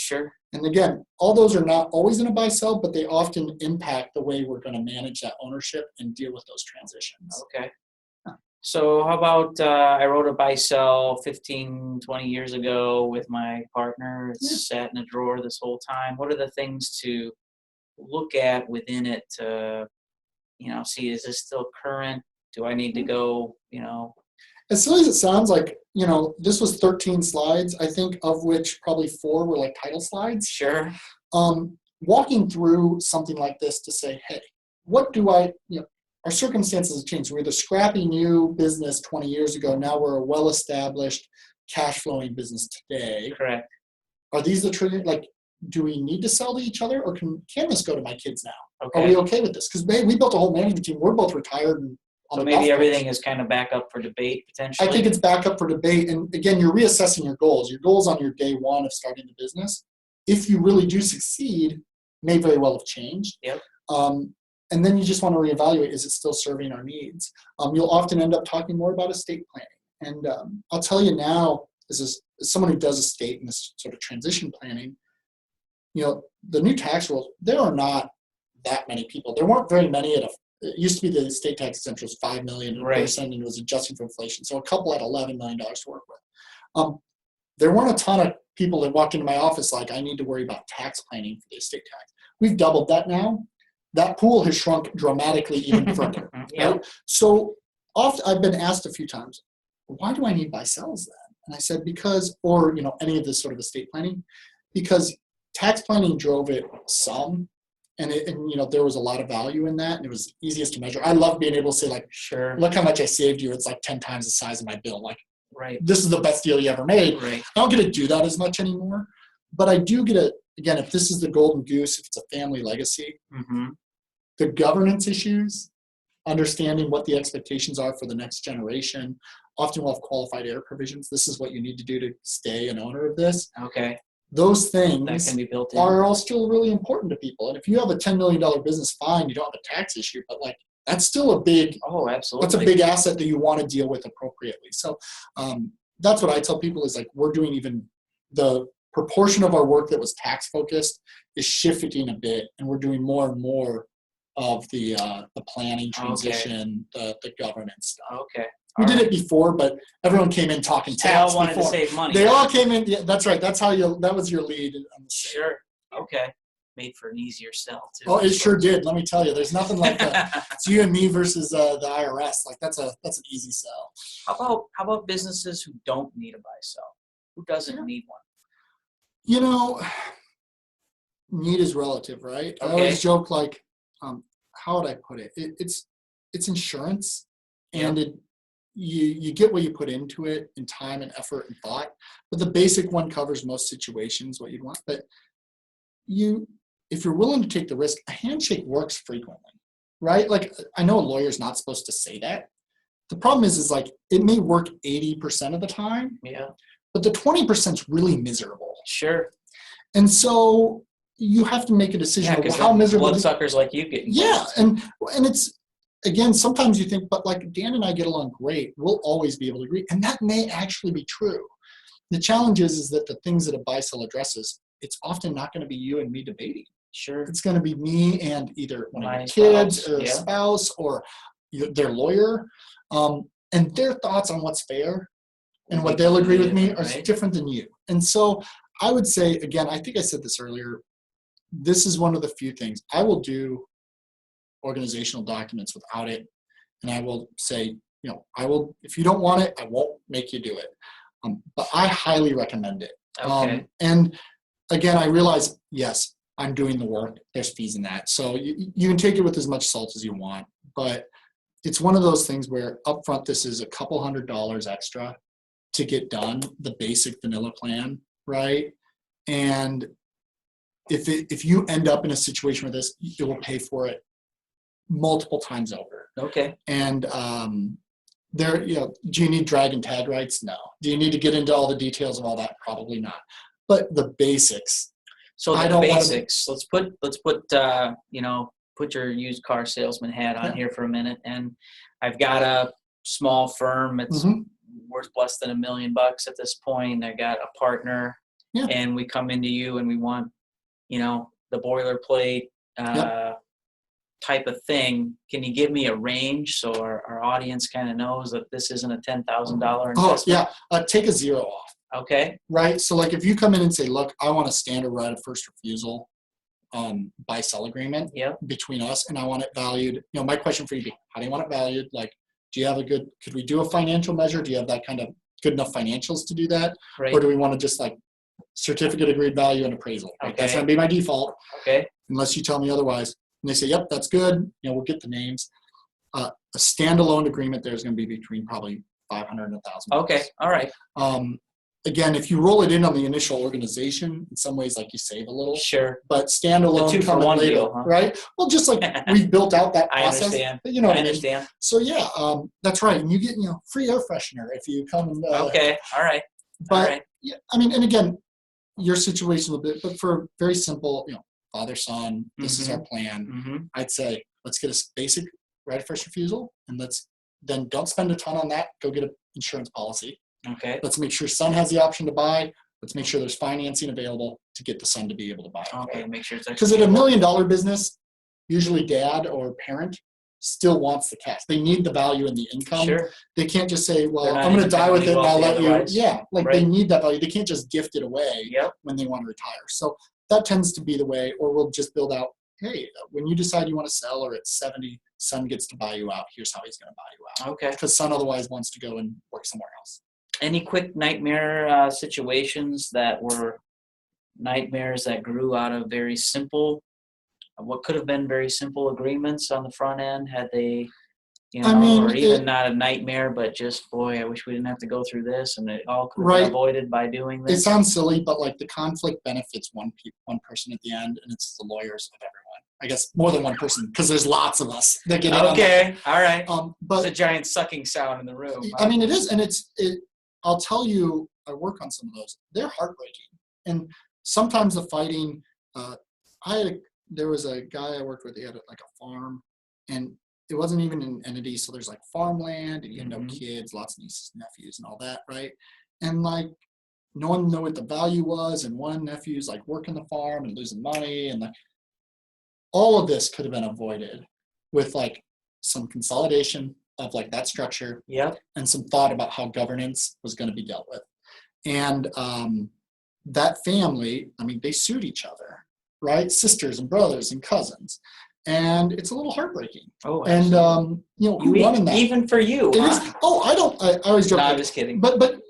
And again, all those are not always in a buy sell, but they often impact the way we're going to manage that ownership and deal with those transitions. So how about I wrote a buy sell 15, 20 years ago with my partner. It's sat in a drawer this whole time. What are the things to look at within it to, see, is this still current? Do I need to go, As silly as it sounds, like, this was 13 slides, I think, of which probably 4 were like title slides. Walking through something like this to say, hey, what do our circumstances have changed. We were the scrappy new business 20 years ago. Now we're a well-established cash flowing business today. Are these the trigger? Like, do we need to sell to each other, or can this go to my kids now? Are we okay with this? Because we built a whole management team. We're both retired and so maybe everything is kind of back up for debate potentially. I think it's back up for debate. And again, you're reassessing your goals. Your goals on your day one of starting the business, if you really do succeed, may very well have changed. And then you just want to reevaluate, is it still serving our needs? You'll often end up talking more about estate planning. And I'll tell you now, as someone who does estate and this sort of transition planning, the new tax rules, there are not that many people. There weren't very many it used to be the estate tax exemption was $5 million per person, and it was adjusting for inflation. So a couple had $11 million to work with. There weren't a ton of people that walked into my office like, I need to worry about tax planning for the estate tax. We've doubled that now. That pool has shrunk dramatically even further. Right? So often I've been asked a few times, why do I need buy sells then? And I said, because, or any of this sort of estate planning, because tax planning drove it some. And there was a lot of value in that, and it was easiest to measure. I love being able to say, like, look how much I saved you. It's like 10 times the size of my bill. Like, this is the best deal you ever made. I don't get to do that as much anymore. But I do get again, if this is the golden goose, if it's a family legacy, the governance issues, understanding what the expectations are for the next generation. Often we'll have qualified heir provisions. This is what you need to do to stay an owner of this. Those things that can be built in. Are all still really important to people. And if you have a $10 million business, fine, you don't have a tax issue, but like that's still a big, that's a big asset that you want to deal with appropriately. So that's what I tell people is like, we're doing even the proportion of our work that was tax focused is shifting a bit, and we're doing more and more of the planning transition, the governance stuff. We did it before, but everyone came in talking tax. They all wanted to save money. They all came in. Yeah, that's right. That's how that was your lead. Made for an easier sell too. Oh, it sure did. Let me tell you, there's nothing like that. It's you and me versus the IRS. Like that's an easy sell. How about businesses who don't need a buy sell? Who doesn't need one? Need is relative, right? I always joke like, how would I put it? It's insurance, Yeah. and you get what you put into it in time and effort and thought. But the basic one covers most situations, what you'd want. But if you're willing to take the risk, a handshake works frequently, right? Like, I know a lawyer's not supposed to say that. The problem is like, it may work 80% of the time, Yeah. but the 20% is really miserable. Sure. And so you have to make a decision Yeah, of because how miserable. bloodsuckers like you get involved. Yeah, and it's, again, sometimes you think, but like Dan and I get along great, we'll always be able to agree, and that may actually be true. The challenge is that the things that a buy-sell addresses, it's often not going to be you and me debating. Sure. It's going to be me and either one of My your kids spouse, or a yeah. spouse or their lawyer, and their thoughts on what's fair and what they'll agree with me are Right. different than you. And so I would say, again, I think I said this earlier, this is one of the few things I will do organizational documents without it. And I will say, I will, if you don't want it, I won't make you do it. But I highly recommend it. Okay. And again, I realize, yes, I'm doing the work. There's fees in that. So you can take it with as much salt as you want. But it's one of those things where upfront, this is a couple $100 extra to get done, the basic vanilla plan, right? And if you end up in a situation with this, it will pay for it multiple times over. Okay. And do you need drag and tag rights? No. Do you need to get into all the details of all that? Probably not. But the basics. So the basics. Let's put put your used car salesman hat on here for a minute. And I've got a small firm. It's worth less than $1 million at this point. I got a partner, and we come into you and we want, the boilerplate type of thing. Can you give me a range so our audience kind of knows that this isn't a $10,000 investment? Oh, yeah. Take a zero off. Okay. Right. So like if you come in and say, look, I want a standard right of first refusal buy-sell agreement between us, and I want it valued. My question for you would be, how do you want it valued? Like, do you have could we do a financial measure? Do you have that kind of good enough financials to do that? Right. Or do we want to just like certificate agreed value and appraisal? Right? That's going to be my default. Okay. Unless you tell me otherwise. And they say, yep, that's good. We'll get the names. A standalone agreement there is going to be between probably $500 and $1,000. Okay. All right. Again, if you roll it in on the initial organization, in some ways, like you save a little. Sure. But standalone, the 2-for-1 later, deal, huh? Right? Well, just like we've built out that process. I understand. You know what I mean? understand. So yeah, that's right. And you get free air freshener if you come. And, okay. All right. But all right. Yeah, I mean, and again, your situation a little bit, but for very simple, father son, this is our plan. I'd say let's get a basic right of first refusal, and then don't spend a ton on that. Go get an insurance policy. Okay. Let's make sure son has the option to buy. Let's make sure there's financing available to get the son to be able to buy. Okay. Make sure it's because at $1 million business, usually dad or parent still wants the cash. They need the value and the income. Sure. They can't just say, well, I'm going to die with it and I'll let you. Yeah. They need that value. They can't just gift it away when they want to retire. So that tends to be the way, or we'll just build out, hey, when you decide you want to sell or at 70, son gets to buy you out. Here's how he's going to buy you out. Okay. Because son otherwise wants to go and work somewhere else. Any quick nightmare situations that were nightmares that grew out of very simple, what could have been very simple agreements on the front end? Had they, or even not a nightmare, but just, boy, I wish we didn't have to go through this, and it all could have been avoided by doing this. It sounds silly, but like the conflict benefits one person at the end, and it's the lawyers of everyone. I guess more than one person, because there's lots of us that get in on that. All right. But it's a giant sucking sound in the room. I mean, it is, and I'll tell you, I work on some of those. They're heartbreaking, and sometimes the fighting. There was a guy I worked with. He had like a farm, and it wasn't even an entity. So there's like farmland, and he had no kids, lots of nieces and nephews, and all that, right? And like, no one knew what the value was, and one nephew's like working the farm and losing money, and like, all of this could have been avoided with like some consolidation of like that structure, and some thought about how governance was going to be dealt with. And that family, I mean, they sued each other, right? Sisters and brothers and cousins. And it's a little heartbreaking. Oh, and who won in that? Even for you. It is. Oh, I always joke. No, I'm just kidding. But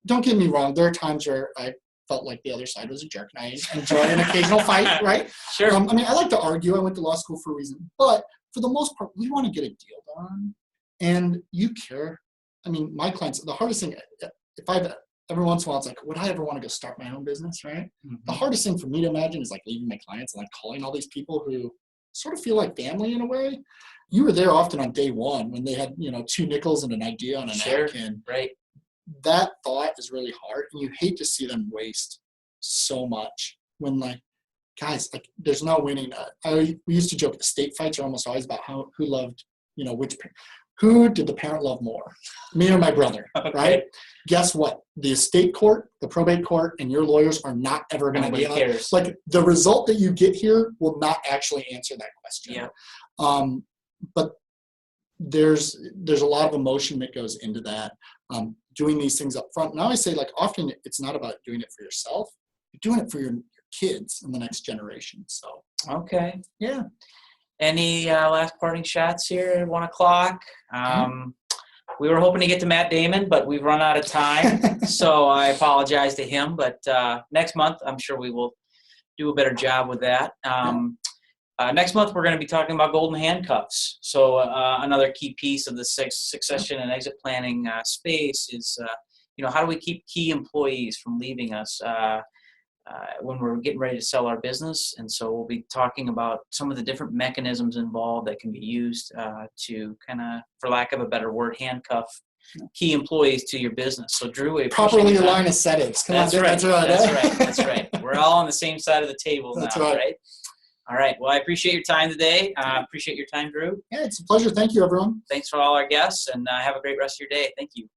don't get me wrong. There are times where I felt like the other side was a jerk, and I enjoy an occasional fight, right? Sure. I mean, I like to argue. I went to law school for a reason, but for the most part, we want to get a deal done, and you care. I mean, my clients, the hardest thing, if I've every once in a while, it's like, would I ever want to go start my own business, right? Mm-hmm. The hardest thing for me to imagine is like leaving my clients and like calling all these people who sort of feel like family in a way. You were there often on day one when they had, 2 nickels and an idea on a napkin. Right. That thought is really hard, and you hate to see them waste so much when, like, guys, like, there's no winning. We used to joke, the state fights are almost always about who loved, who did the parent love more, me or my brother, Okay. right? Guess what? The estate court, the probate court, and your lawyers are not ever going to be on. Cares. Like, the result that you get here will not actually answer that question. Yeah. But there's a lot of emotion that goes into that. Doing these things up front. And I always say, like, often it's not about doing it for yourself. You're doing it for your kids and the next generation. So. Okay. Yeah. Any last parting shots here at 1 o'clock? We were hoping to get to Matt Damon, but we've run out of time. So I apologize to him. But next month, I'm sure we will do a better job with that. Next month, we're going to be talking about golden handcuffs. So another key piece of the succession and exit planning space is, how do we keep key employees from leaving us when we're getting ready to sell our business? And so we'll be talking about some of the different mechanisms involved that can be used to kind of, for lack of a better word, handcuff key employees to your business. So Drew, we properly align incentives. That's right. We're all on the same side of the table now, right? All right. Well, I appreciate your time today. Appreciate your time, Drew. Yeah, it's a pleasure. Thank you, everyone. Thanks for all our guests, and have a great rest of your day. Thank you.